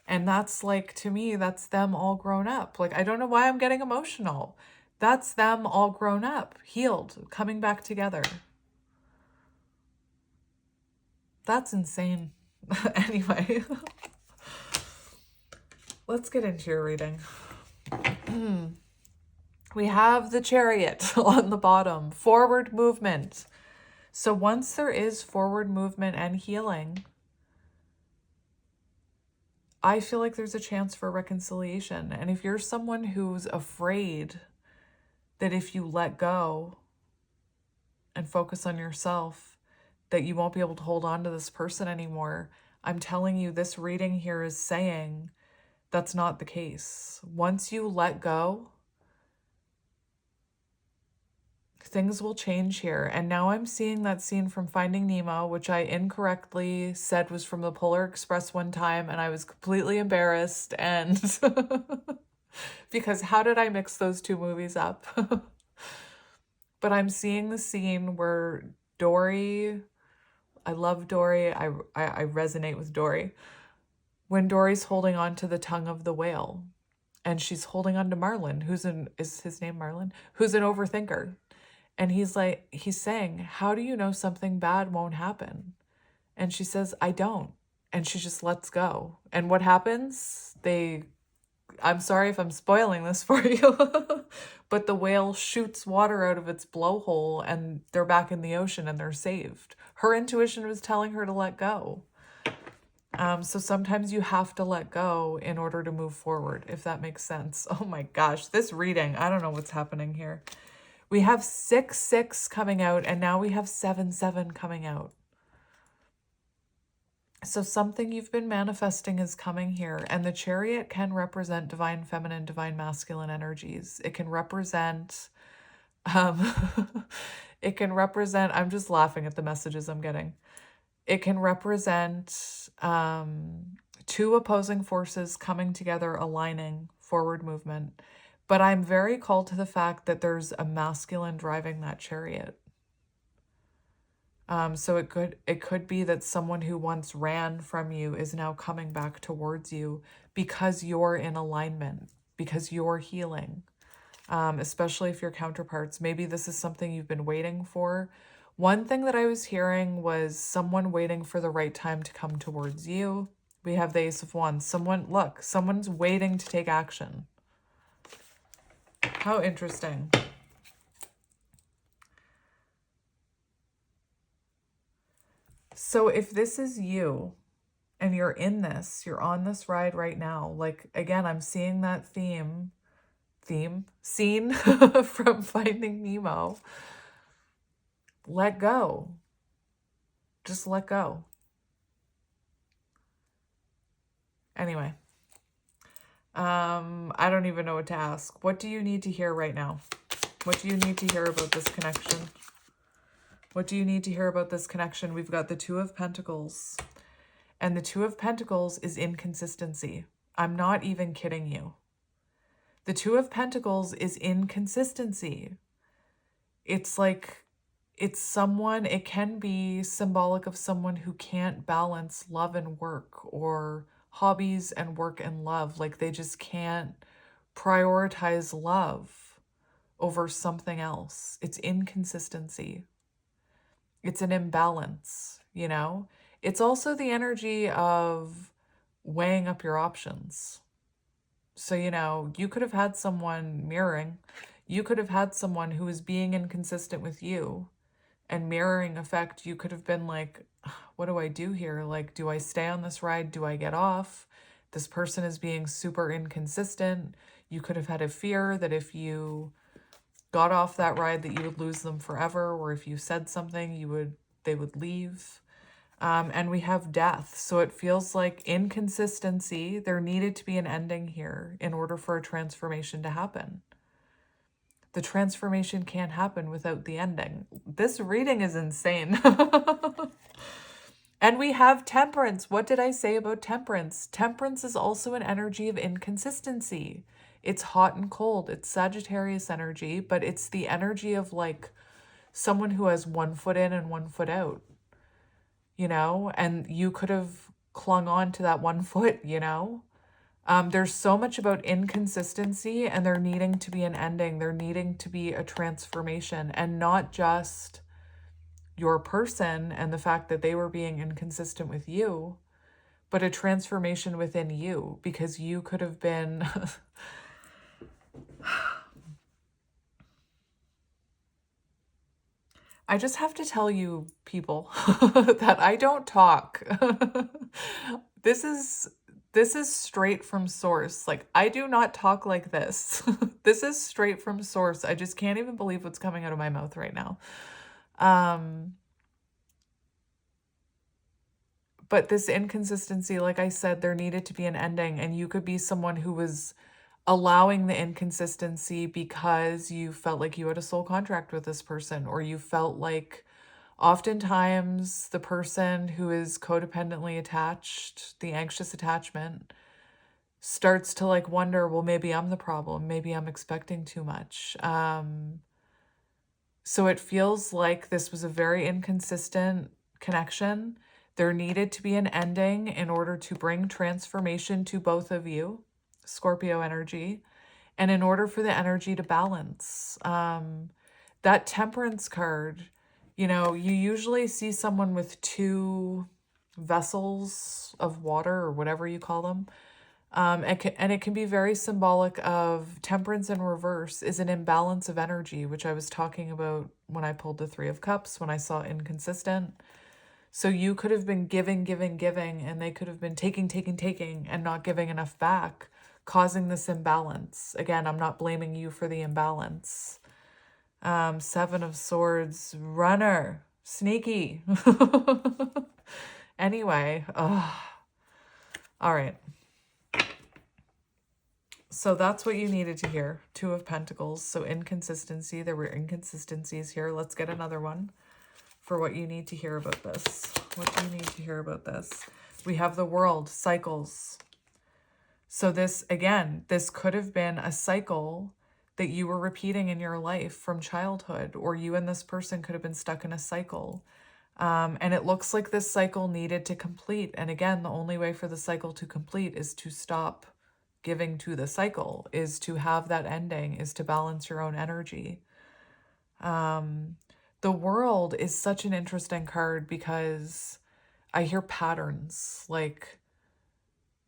And that's like, to me, that's them all grown up. Like, I don't know why I'm getting emotional. That's them all grown up, healed, coming back together. That's insane. Anyway, let's get into your reading. We have the Chariot on the bottom, forward movement. So once there is forward movement and healing, I feel like there's a chance for reconciliation. And if you're someone who's afraid that if you let go and focus on yourself, that you won't be able to hold on to this person anymore, I'm telling you, this reading here is saying that's not the case. Once you let go, things will change here. And now I'm seeing that scene from Finding Nemo, which I incorrectly said was from the Polar Express one time, and I was completely embarrassed. And because how did I mix those two movies up? But I'm seeing the scene where Dory, I love Dory, I resonate with Dory. When Dory's holding on to the tongue of the whale, and she's holding on to Marlin, is his name Marlin? Who's an overthinker. And he's saying, how do you know something bad won't happen? And she says, I don't. And she just lets go. And what happens? I'm sorry if I'm spoiling this for you, but the whale shoots water out of its blowhole and they're back in the ocean and they're saved. Her intuition was telling her to let go. So sometimes you have to let go in order to move forward, if that makes sense. Oh my gosh, this reading, I don't know what's happening here. We have 6-6 coming out, and now we have 7-7 coming out. So something you've been manifesting is coming here, and the Chariot can represent divine feminine, divine masculine energies. It can represent, it can represent, I'm just laughing at the messages I'm getting. It can represent two opposing forces coming together, aligning, forward movement. But I'm very called to the fact that there's a masculine driving that chariot. So it could be that someone who once ran from you is now coming back towards you because you're in alignment, because you're healing, especially if you're counterparts. Maybe this is something you've been waiting for. One thing that I was hearing was someone waiting for the right time to come towards you. We have the Ace of Wands. Someone's waiting to take action. How interesting. So if this is you and you're in this, you're on this ride right now, like, again, I'm seeing that scene from Finding Nemo. Let go. Just let go. Anyway, I don't even know what to ask. What do you need to hear right now? What do you need to hear about this connection? What do you need to hear about this connection? We've got the Two of Pentacles. And the Two of Pentacles is inconsistency. I'm not even kidding you. The Two of Pentacles is inconsistency. It's like, it can be symbolic of someone who can't balance love and work, or hobbies and work and love. Like, they just can't prioritize love over something else. It's inconsistency. It's an imbalance, you know? It's also the energy of weighing up your options. So, you know, you could have had someone mirroring. You could have had someone who was being inconsistent with you, and mirroring effect, you could have been like, what do I do here? Like, do I stay on this ride? Do I get off? This person is being super inconsistent. You could have had a fear that if you got off that ride that you would lose them forever, or if you said something, they would leave. And we have death. So it feels like inconsistency. There needed to be an ending here in order for a transformation to happen. The transformation can't happen without the ending. This reading is insane. And we have Temperance. What did I say about Temperance? Temperance is also an energy of inconsistency. It's hot and cold. It's Sagittarius energy, but it's the energy of like someone who has one foot in and one foot out, you know? And you could have clung on to that one foot, you know? There's so much about inconsistency, and there needing to be an ending. There needing to be a transformation, and not just your person and the fact that they were being inconsistent with you, but a transformation within you, because you could have been... I just have to tell you, people, that I don't talk. This is straight from source. Like, I do not talk like this. This is straight from source. I just can't even believe what's coming out of my mouth right now. But this inconsistency, like I said, there needed to be an ending, and you could be someone who was allowing the inconsistency because you felt like you had a soul contract with this person, or you felt like oftentimes the person who is codependently attached, the anxious attachment, starts to like wonder, well, maybe I'm the problem. Maybe I'm expecting too much. So it feels like this was a very inconsistent connection. There needed to be an ending in order to bring transformation to both of you, Scorpio energy, and in order for the energy to balance. That Temperance card, you know, you usually see someone with two vessels of water or whatever you call them. And it can be very symbolic of Temperance in reverse is an imbalance of energy, which I was talking about when I pulled the Three of Cups, when I saw inconsistent. So you could have been giving, giving, giving, and they could have been taking, taking, taking, and not giving enough back, causing this imbalance. Again, I'm not blaming you for the imbalance. Seven of Swords, runner, sneaky. Anyway, all right. So that's what you needed to hear. Two of Pentacles. So inconsistency. There were inconsistencies here. Let's get another one for what you need to hear about this. What do you need to hear about this? We have the World, cycles. So this, again, this could have been a cycle that you were repeating in your life from childhood, or you and this person could have been stuck in a cycle. And it looks like this cycle needed to complete. And again, the only way for the cycle to complete is to stop giving to the cycle, is to have that ending, is to balance your own energy. The World is such an interesting card because I hear patterns. Like,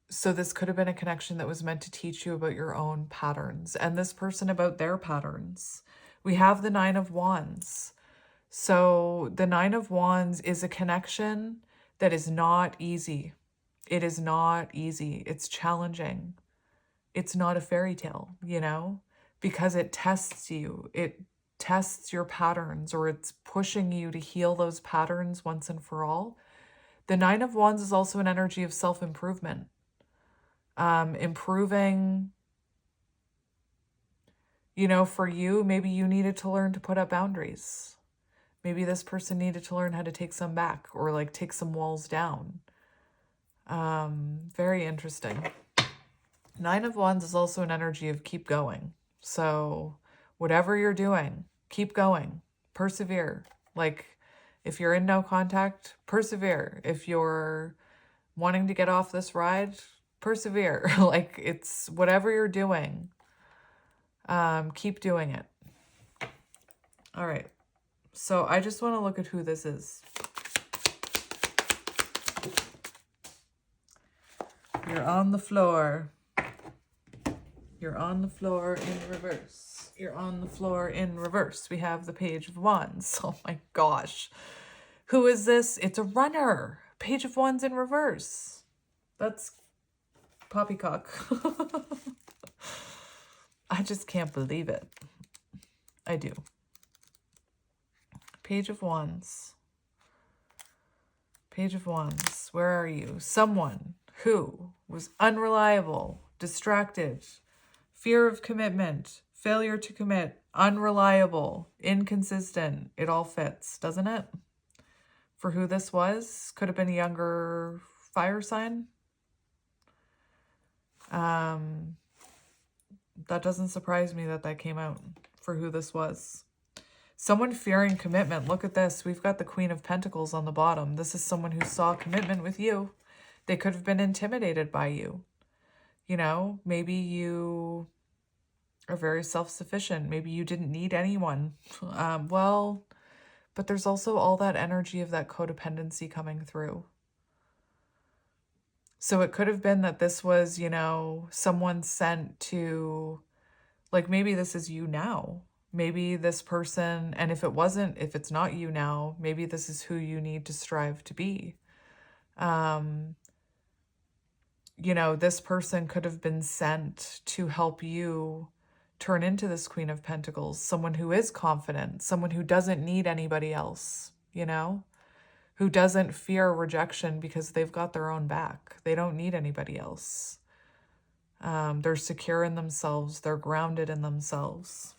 so this could have been a connection that was meant to teach you about your own patterns, and this person about their patterns. We have the Nine of Wands. So the Nine of Wands is a connection that is not easy. It is not easy. It's challenging. It's not a fairy tale, you know, because it tests you. It tests your patterns, or it's pushing you to heal those patterns once and for all. The Nine of Wands is also an energy of self-improvement. Improving, you know, for you, maybe you needed to learn to put up boundaries. Maybe this person needed to learn how to take some back, or like take some walls down. Very interesting. Nine of Wands is also an energy of keep going. So whatever you're doing, keep going, persevere. Like if you're in no contact, persevere. If you're wanting to get off this ride, persevere. Like it's whatever you're doing, keep doing it. All right. So I just want to look at who this is. You're on the floor. You're on the floor in reverse. You're on the floor in reverse. We have the Page of Wands. Oh my gosh. Who is this? It's a runner. Page of Wands in reverse. That's poppycock. I just can't believe it. I do. Page of Wands. Page of Wands. Where are you? Someone who was unreliable, distracted, fear of commitment, failure to commit, unreliable, inconsistent. It all fits, doesn't it? For who this was, could have been a younger fire sign. That doesn't surprise me that came out for who this was. Someone fearing commitment. Look at this. We've got the Queen of Pentacles on the bottom. This is someone who saw commitment with you. They could have been intimidated by you. You know, maybe you are very self-sufficient. Maybe you didn't need anyone. Well, but there's also all that energy of that codependency coming through. So it could have been that this was, you know, someone sent to, like, maybe this is you now. Maybe this person, and if it's not you now, maybe this is who you need to strive to be. You know, this person could have been sent to help you turn into this Queen of Pentacles, someone who is confident, someone who doesn't need anybody else, you know, who doesn't fear rejection because they've got their own back. They don't need anybody else. They're secure in themselves. They're grounded in themselves.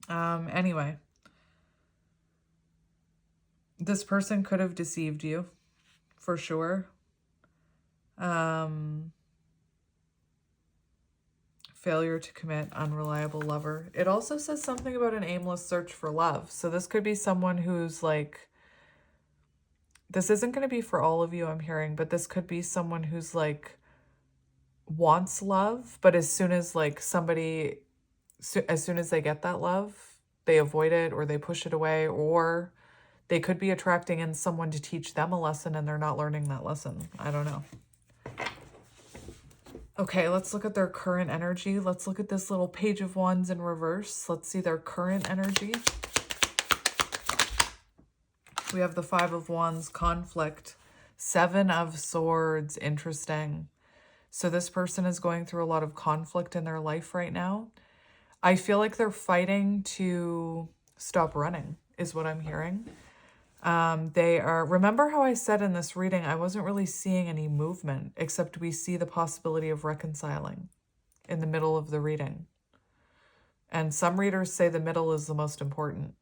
Anyway, this person could have deceived you, for sure. Failure to commit, unreliable lover. It also says something about an aimless search for love. So this could be someone who's like, this isn't going to be for all of you, I'm hearing, but this could be someone who's like wants love, but as soon as like somebody, as soon as they get that love, they avoid it or they push it away, or they could be attracting in someone to teach them a lesson and they're not learning that lesson. I don't know. Okay, let's look at their current energy. Let's look at this little Page of Wands in reverse. Let's see their current energy. We have the Five of Wands, conflict, Seven of Swords, interesting. So this person is going through a lot of conflict in their life right now. I feel like they're fighting to stop running, is what I'm hearing. They are, remember how I said in this reading, I wasn't really seeing any movement, except we see the possibility of reconciling in the middle of the reading. And some readers say the middle is the most important.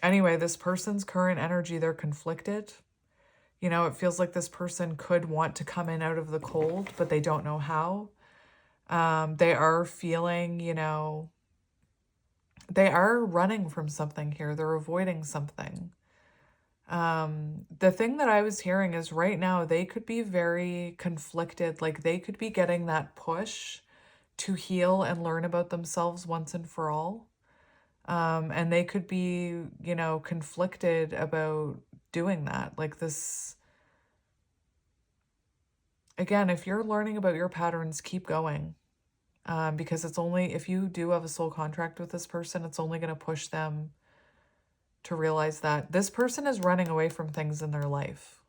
Anyway, this person's current energy, they're conflicted. You know, it feels like this person could want to come in out of the cold, but they don't know how. They are feeling, you know, they are running from something here. They're avoiding something. The thing that I was hearing is right now they could be very conflicted. Like they could be getting that push to heal and learn about themselves once and for all. And they could be, you know, conflicted about doing that. Like this, again, if you're learning about your patterns, keep going. Because it's only, if you do have a soul contract with this person, it's only going to push them to realize that this person is running away from things in their life.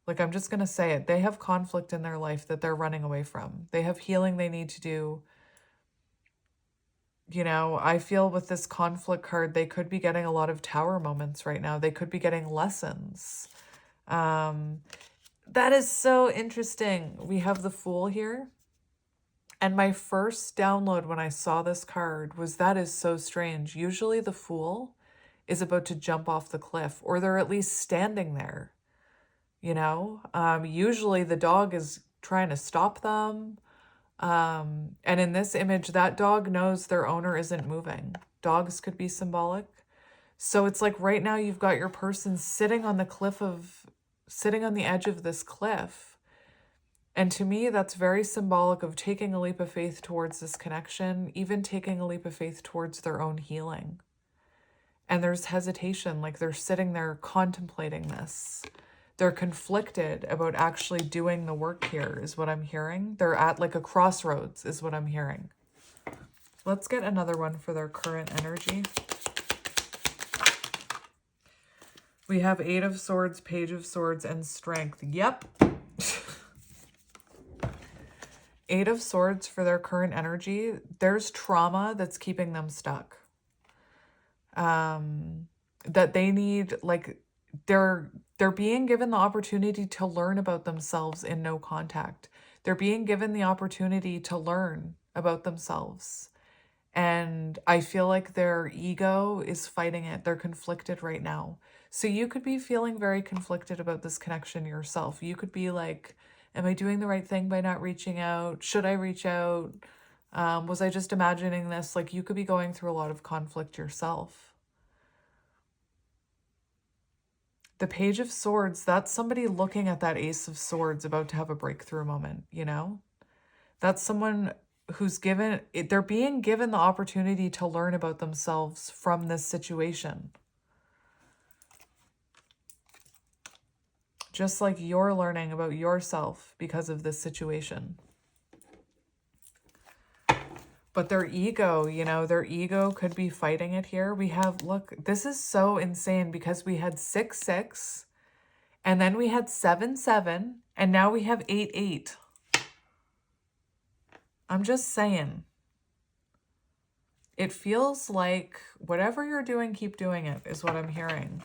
Like, I'm just going to say it. They have conflict in their life that they're running away from. They have healing they need to do. You know, I feel with this conflict card, they could be getting a lot of tower moments right now. They could be getting lessons. That is so interesting. We have the Fool here. And my first download when I saw this card was, that is so strange. Usually the Fool is about to jump off the cliff, or they're at least standing there, you know? Usually the dog is trying to stop them. And in this image, that dog knows their owner isn't moving. Dogs could be symbolic. So it's like right now you've got your person sitting on the edge of this cliff. And to me, that's very symbolic of taking a leap of faith towards this connection, even taking a leap of faith towards their own healing. And there's hesitation, like they're sitting there contemplating this. They're conflicted about actually doing the work here, is what I'm hearing. They're at like a crossroads, is what I'm hearing. Let's get another one for their current energy. We have Eight of Swords, Page of Swords, and Strength. Yep. Eight of Swords for their current energy. There's trauma that's keeping them stuck. That they need, like, they're being given the opportunity to learn about themselves in no contact. They're being given the opportunity to learn about themselves. And I feel like their ego is fighting it. They're conflicted right now. So you could be feeling very conflicted about this connection yourself. You could be like, am I doing the right thing by not reaching out? Should I reach out? Was I just imagining this? Like, you could be going through a lot of conflict yourself. The Page of Swords, that's somebody looking at that Ace of Swords about to have a breakthrough moment, you know? That's someone who's they're being given the opportunity to learn about themselves from this situation. Just like you're learning about yourself because of this situation. But their ego, you know, their ego could be fighting it here. We have, look, this is so insane because we had 6-6, and then we had 7-7, and now we have 8-8. I'm just saying. It feels like whatever you're doing, keep doing it, is what I'm hearing.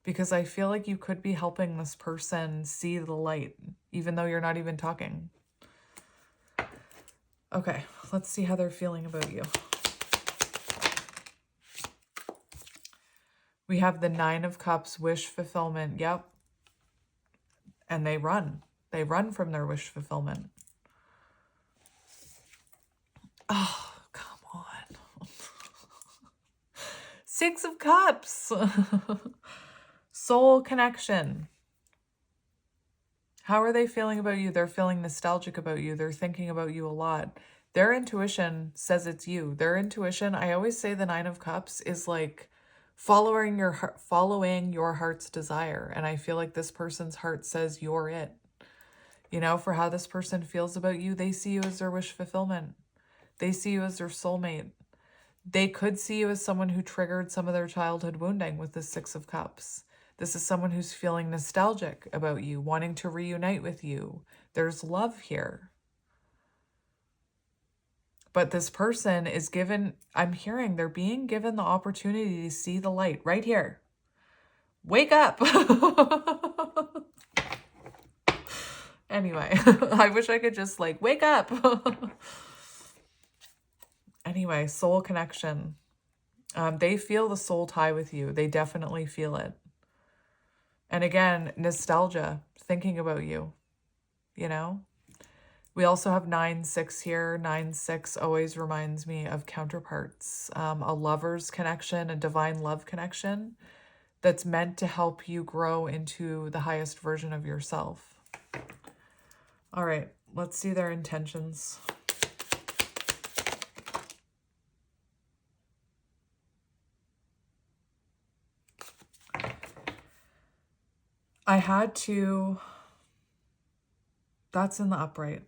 Because I feel like you could be helping this person see the light, even though you're not even talking. Okay, let's see how they're feeling about you. We have the Nine of Cups, wish fulfillment. Yep. And they run. They run from their wish fulfillment. Oh, come on. Six of Cups. Soul connection. How are they feeling about you? They're feeling nostalgic about you. They're thinking about you a lot. Their intuition says it's you. Their intuition, I always say the Nine of Cups is like following your heart's desire. And I feel like this person's heart says you're it. You know, for how this person feels about you, they see you as their wish fulfillment. They see you as their soulmate. They could see you as someone who triggered some of their childhood wounding with the Six of Cups. This is someone who's feeling nostalgic about you, wanting to reunite with you. There's love here. But this person is given, I'm hearing they're being given the opportunity to see the light right here. Wake up. Anyway, I wish I could just like wake up. Anyway, soul connection. They feel the soul tie with you. They definitely feel it. And again, nostalgia, thinking about you, you know? We also have 9-6 here. 9-6 always reminds me of counterparts. A lover's connection, a divine love connection that's meant to help you grow into the highest version of yourself. All right, let's see their intentions. I had to... That's in the upright.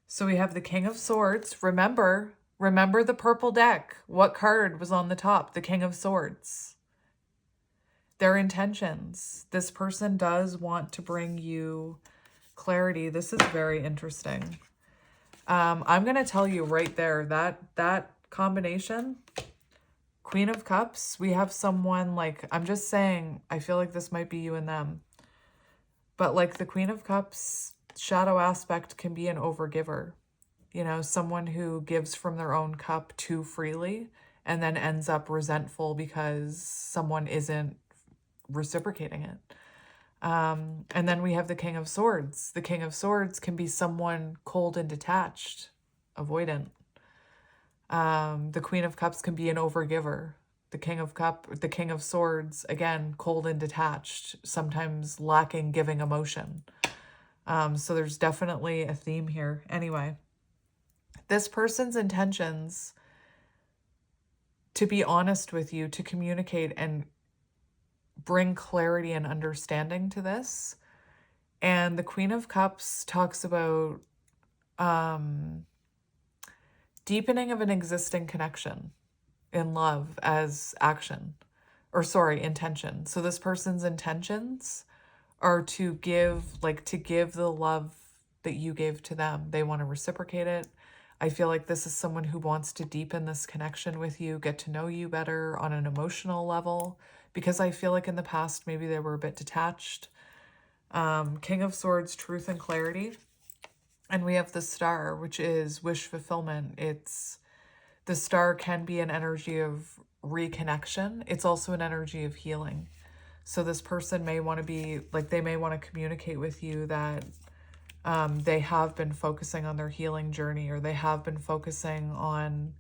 So we have the King of Swords. Remember the purple deck. What card was on the top? The King of Swords. Their intentions. This person does want to bring you clarity. This is very interesting. I'm going to tell you right there that combination, Queen of Cups, we have someone like, I'm just saying, I feel like this might be you and them. But like the Queen of Cups shadow aspect can be an overgiver. You know, someone who gives from their own cup too freely and then ends up resentful because someone isn't reciprocating it. And then we have the King of Swords. The King of Swords can be someone cold and detached, avoidant. The Queen of Cups can be an overgiver. The King of Swords, again, cold and detached, sometimes lacking giving emotion. So there's definitely a theme here. Anyway, this person's intentions to be honest with you, to communicate and bring clarity and understanding to this. And the Queen of Cups talks about deepening of an existing connection in love as action, or sorry, intention. So this person's intentions are to give the love that you gave to them. They want to reciprocate it. I feel like this is someone who wants to deepen this connection with you, get to know you better on an emotional level, because I feel like in the past, maybe they were a bit detached. King of Swords, truth and clarity. And we have the Star, which is wish fulfillment. The Star can be an energy of reconnection. It's also an energy of healing. So this person may want to be, like, they may want to communicate with you that they have been focusing on their healing journey, or they have been focusing on,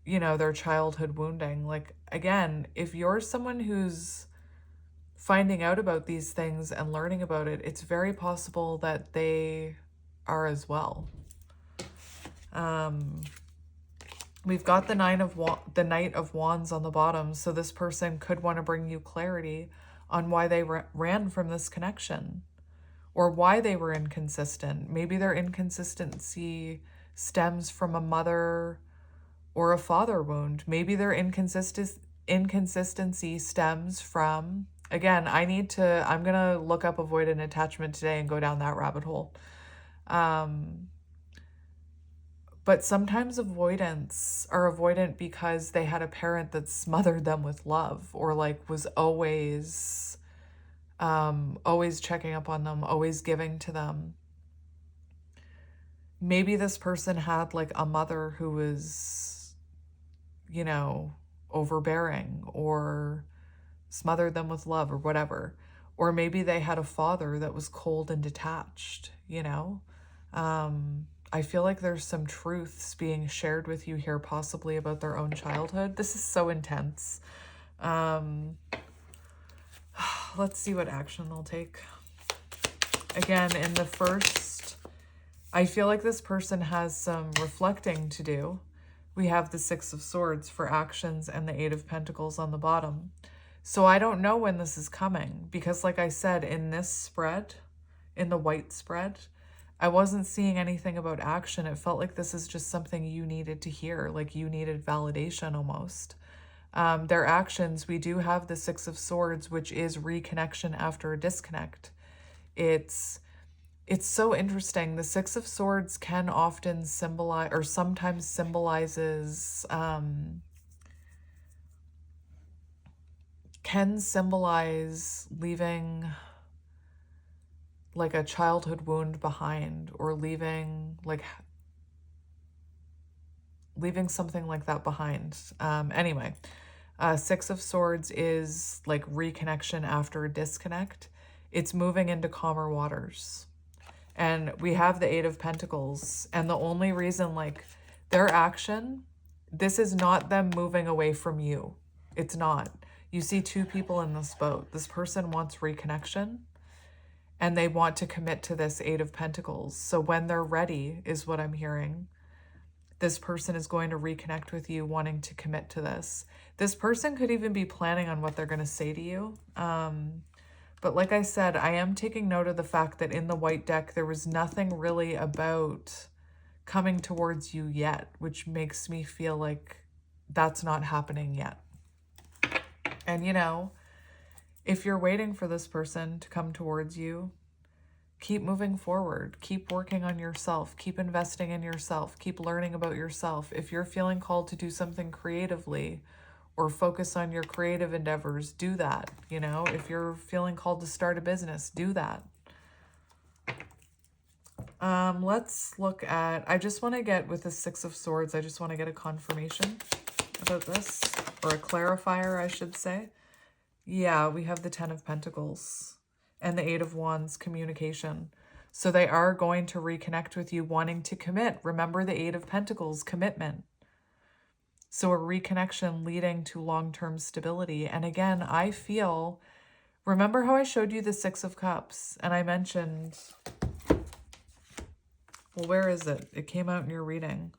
you know, their childhood wounding. Like, again, if you're someone who's finding out about these things and learning about it, it's very possible that they are as well. We've got the Knight of Wands on the bottom, so this person could want to bring you clarity on why they ran from this connection, or why they were inconsistent. Maybe their inconsistency stems from a mother or a father wound. Maybe their inconsistency stems from, again, I'm going to look up avoidant attachment today and go down that rabbit hole. But sometimes avoidants are avoidant because they had a parent that smothered them with love, or like was always checking up on them, always giving to them. maybe this person had like a mother who was, you know, overbearing or smothered them with love or whatever. Or maybe they had a father that was cold and detached, you know? I feel like there's some truths being shared with you here, possibly about their own childhood. This is so intense. Let's see what action they'll take. Again, in the first, I feel like this person has some reflecting to do. We have the Six of Swords for actions and the Eight of Pentacles on the bottom. So I don't know when this is coming because, like I said, in this spread, in the white spread, I wasn't seeing anything about action. It felt like this is just something you needed to hear, like you needed validation almost. Their actions, we do have the Six of Swords, which is reconnection after a disconnect. It's so interesting. The Six of Swords can often symbolize, or sometimes symbolizes, can symbolize leaving like a childhood wound behind, or leaving something like that behind. Anyway, Six of Swords is like reconnection after a disconnect. It's moving into calmer waters. And we have the Eight of Pentacles. And the only reason, like, their action, this is not them moving away from you. It's not. You see two people in this boat. This person wants reconnection, and they want to commit to this Eight of Pentacles. So when they're ready, is what I'm hearing, this person is going to reconnect with you, wanting to commit to this. This person could even be planning on what they're going to say to you. But like I said, I am taking note of the fact that in the white deck, there was nothing really about coming towards you yet, which makes me feel like that's not happening yet. And, you know, if you're waiting for this person to come towards you, keep moving forward. Keep working on yourself. Keep investing in yourself. Keep learning about yourself. If you're feeling called to do something creatively, or focus on your creative endeavors, do that. You know, if you're feeling called to start a business, do that. Let's look at, I just want to get, with the Six of Swords, I just want to get a confirmation about this, or a clarifier, I should say. Yeah, we have the Ten of Pentacles and the Eight of Wands, communication. So they are going to reconnect with you, wanting to commit. Remember the Eight of Pentacles, commitment. So a reconnection leading to long-term stability. And again, I feel, remember how I showed you the Six of Cups and I mentioned, well, where is it? It came out in your reading.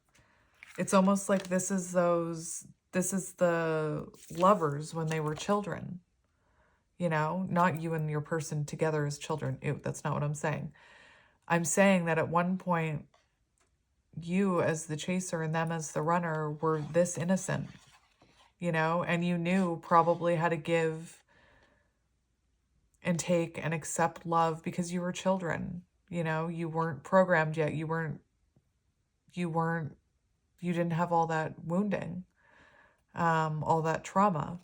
It's almost like this is the lovers when they were children, you know, not you and your person together as children. Ew, that's not what I'm saying. I'm saying that at one point, you as the chaser and them as the runner were this innocent, you know, and you knew probably how to give and take and accept love because you were children, you know, you weren't programmed yet. You didn't have all that wounding, all that trauma.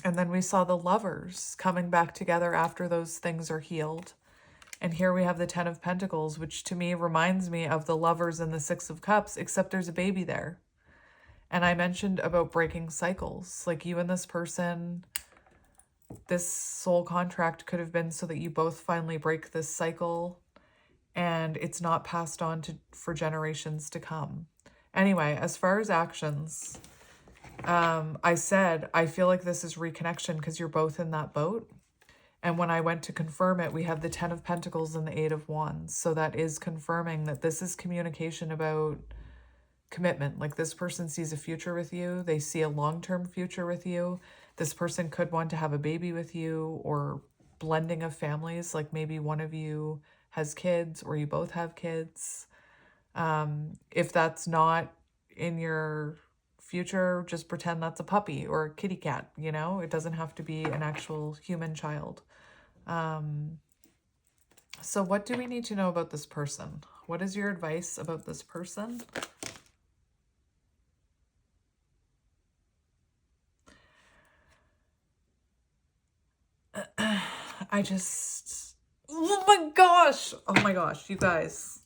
And then we saw the lovers coming back together after those things are healed. And here we have the Ten of Pentacles, which to me reminds me of the lovers and the Six of Cups, except there's a baby there. And I mentioned about breaking cycles. Like you and this person, this soul contract could have been so that you both finally break this cycle and it's not passed on for generations to come. Anyway, as far as actions, I said, I feel like this is reconnection because you're both in that boat. And when I went to confirm it, we have the Ten of Pentacles and the Eight of Wands. So that is confirming that this is communication about commitment. Like this person sees a future with you. They see a long-term future with you. This person could want to have a baby with you, or blending of families. Like maybe one of you has kids or you both have kids. If that's not in your future, just pretend that's a puppy or a kitty cat, you know? It doesn't have to be an actual human child. So what do we need to know about this person? What is your advice about this person? I just, oh my gosh, you guys.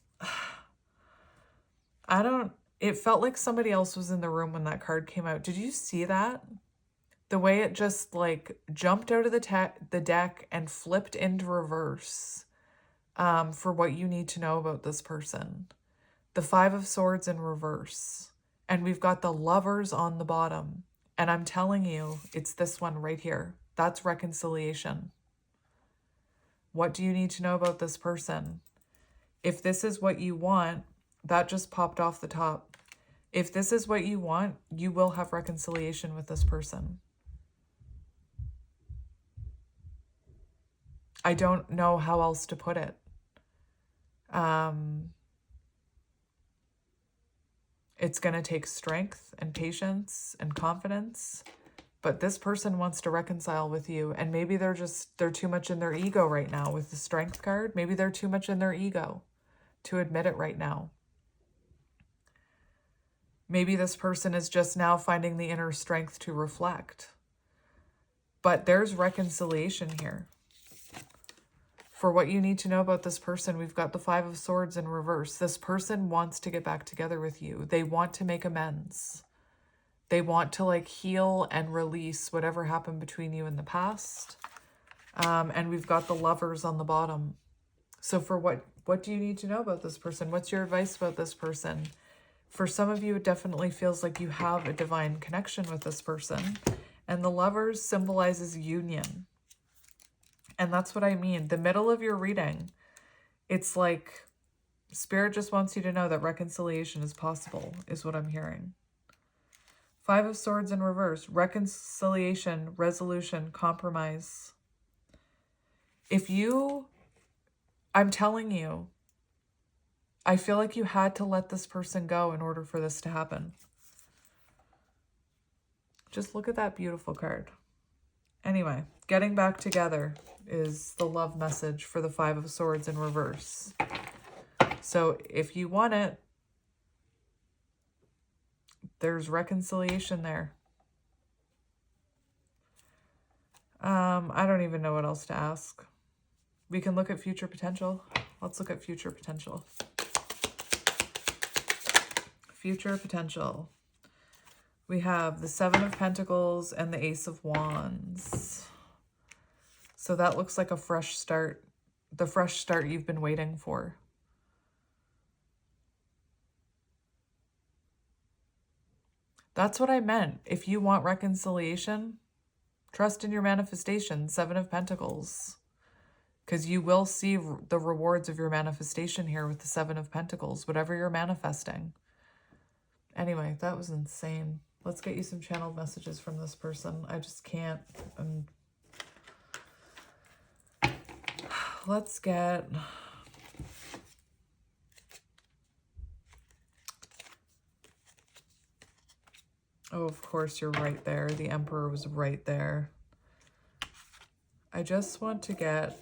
It felt like somebody else was in the room when that card came out. Did you see that? The way it just like jumped out of the deck and flipped into reverse for what you need to know about this person. The Five of Swords in reverse. And we've got the Lovers on the bottom. And I'm telling you, it's this one right here. That's reconciliation. What do you need to know about this person? If this is what you want, that just popped off the top. If this is what you want, you will have reconciliation with this person. I don't know how else to put it. It's going to take strength and patience and confidence, but this person wants to reconcile with you, and maybe they're too much in their ego right now with the Strength card. Maybe they're too much in their ego to admit it right now. Maybe this person is just now finding the inner strength to reflect. But there's reconciliation here. For what you need to know about this person, we've got the Five of Swords in reverse. This person wants to get back together with you. They want to make amends. They want to like heal and release whatever happened between you in the past. And we've got the Lovers on the bottom. So for what do you need to know about this person? What's your advice about this person? For some of you, it definitely feels like you have a divine connection with this person. And the Lovers symbolizes union. And that's what I mean. The middle of your reading, it's like Spirit just wants you to know that reconciliation is possible, is what I'm hearing. Five of Swords in reverse, reconciliation, resolution, compromise. I'm telling you, I feel like you had to let this person go in order for this to happen. Just look at that beautiful card. Anyway, getting back together is the love message for the Five of Swords in reverse. So if you want it, there's reconciliation there. I don't even know what else to ask. We can look at future potential. Let's look at future potential. Future potential. We have the Seven of Pentacles and the Ace of Wands. So that looks like a fresh start. The fresh start you've been waiting for. That's what I meant. If you want reconciliation, trust in your manifestation. Seven of Pentacles. Because you will see the rewards of your manifestation here with the Seven of Pentacles. Whatever you're manifesting. Anyway, that was insane. Let's get you some channeled messages from this person. I just can't. Let's get... Oh, of course, you're right there. The Emperor was right there. I just want to get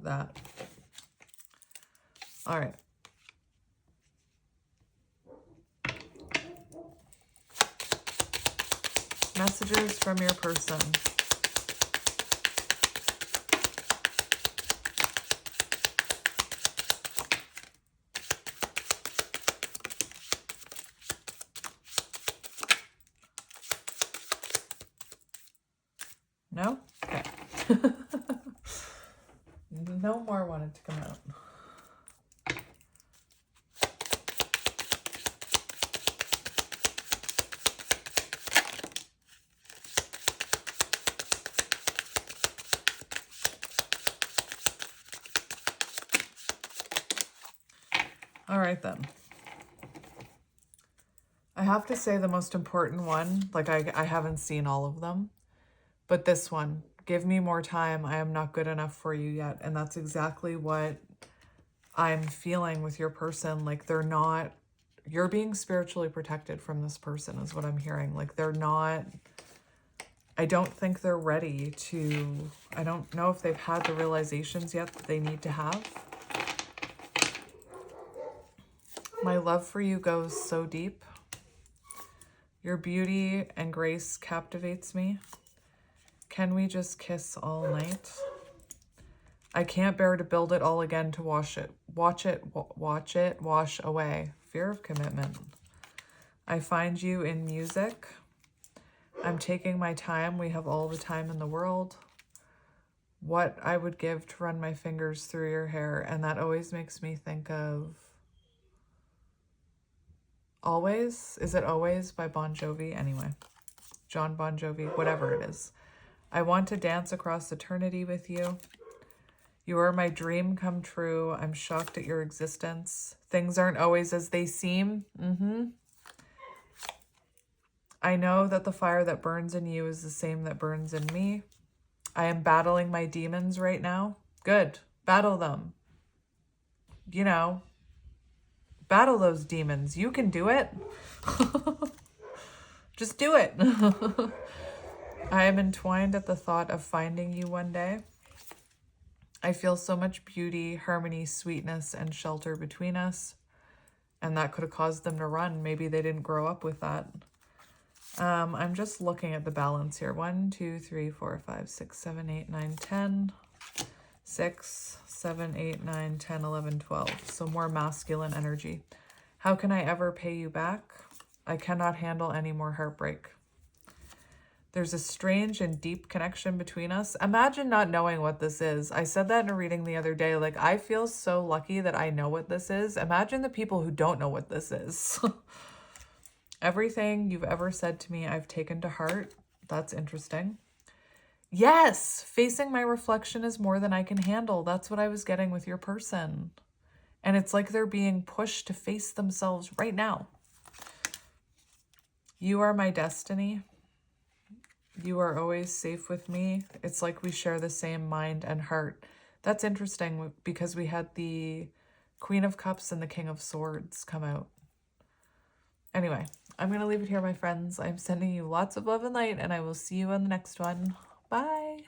that. All right. Messages from your person. No? Okay. No more wanted to come out. All right, then. I have to say the most important one, like I haven't seen all of them, but this one, give me more time. I am not good enough for you yet. And that's exactly what I'm feeling with your person. Like they're not, you're being spiritually protected from this person is what I'm hearing. Like they're not, I don't think they're ready to, I don't know if they've had the realizations yet that they need to have. My love for you goes so deep. Your beauty and grace captivates me. Can we just kiss all night? I can't bear to build it all again to wash it Watch it wash away. Fear of commitment. I find you in music. I'm taking my time. We have all the time in the world. What I would give to run my fingers through your hair. And that always makes me think of Always. Is it Always by Bon Jovi? Anyway, John Bon Jovi, whatever it is. I want to dance across eternity with you. You are my dream come true. I'm shocked at your existence. Things aren't always as they seem. I know that the fire that burns in you is the same that burns in me. I am battling my demons right now. Good. Battle them. You know, battle those demons. You can do it. Just do it. I am entwined at the thought of finding you one day. I feel so much beauty, harmony, sweetness, and shelter between us. And that could have caused them to run. Maybe they didn't grow up with that. I'm just looking at the balance here. 1, 2, 3, 4, 5, 6, 7, 8, 9, 10. 6, 7, 8, 9, 10, 11, 12. So more masculine energy. How can I ever pay you back? I cannot handle any more heartbreak. There's a strange and deep connection between us. Imagine not knowing what this is. I said that in a reading the other day. Like, I feel so lucky that I know what this is. Imagine the people who don't know what this is. Everything you've ever said to me, I've taken to heart. That's interesting. Yes, facing my reflection is more than I can handle. That's what I was getting with your person. And it's like they're being pushed to face themselves right now. You are my destiny. You are always safe with me. It's like we share the same mind and heart. That's interesting because we had the Queen of Cups and the King of Swords come out. Anyway, I'm going to leave it here, my friends. I'm sending you lots of love and light, and I will see you on the next one. Bye.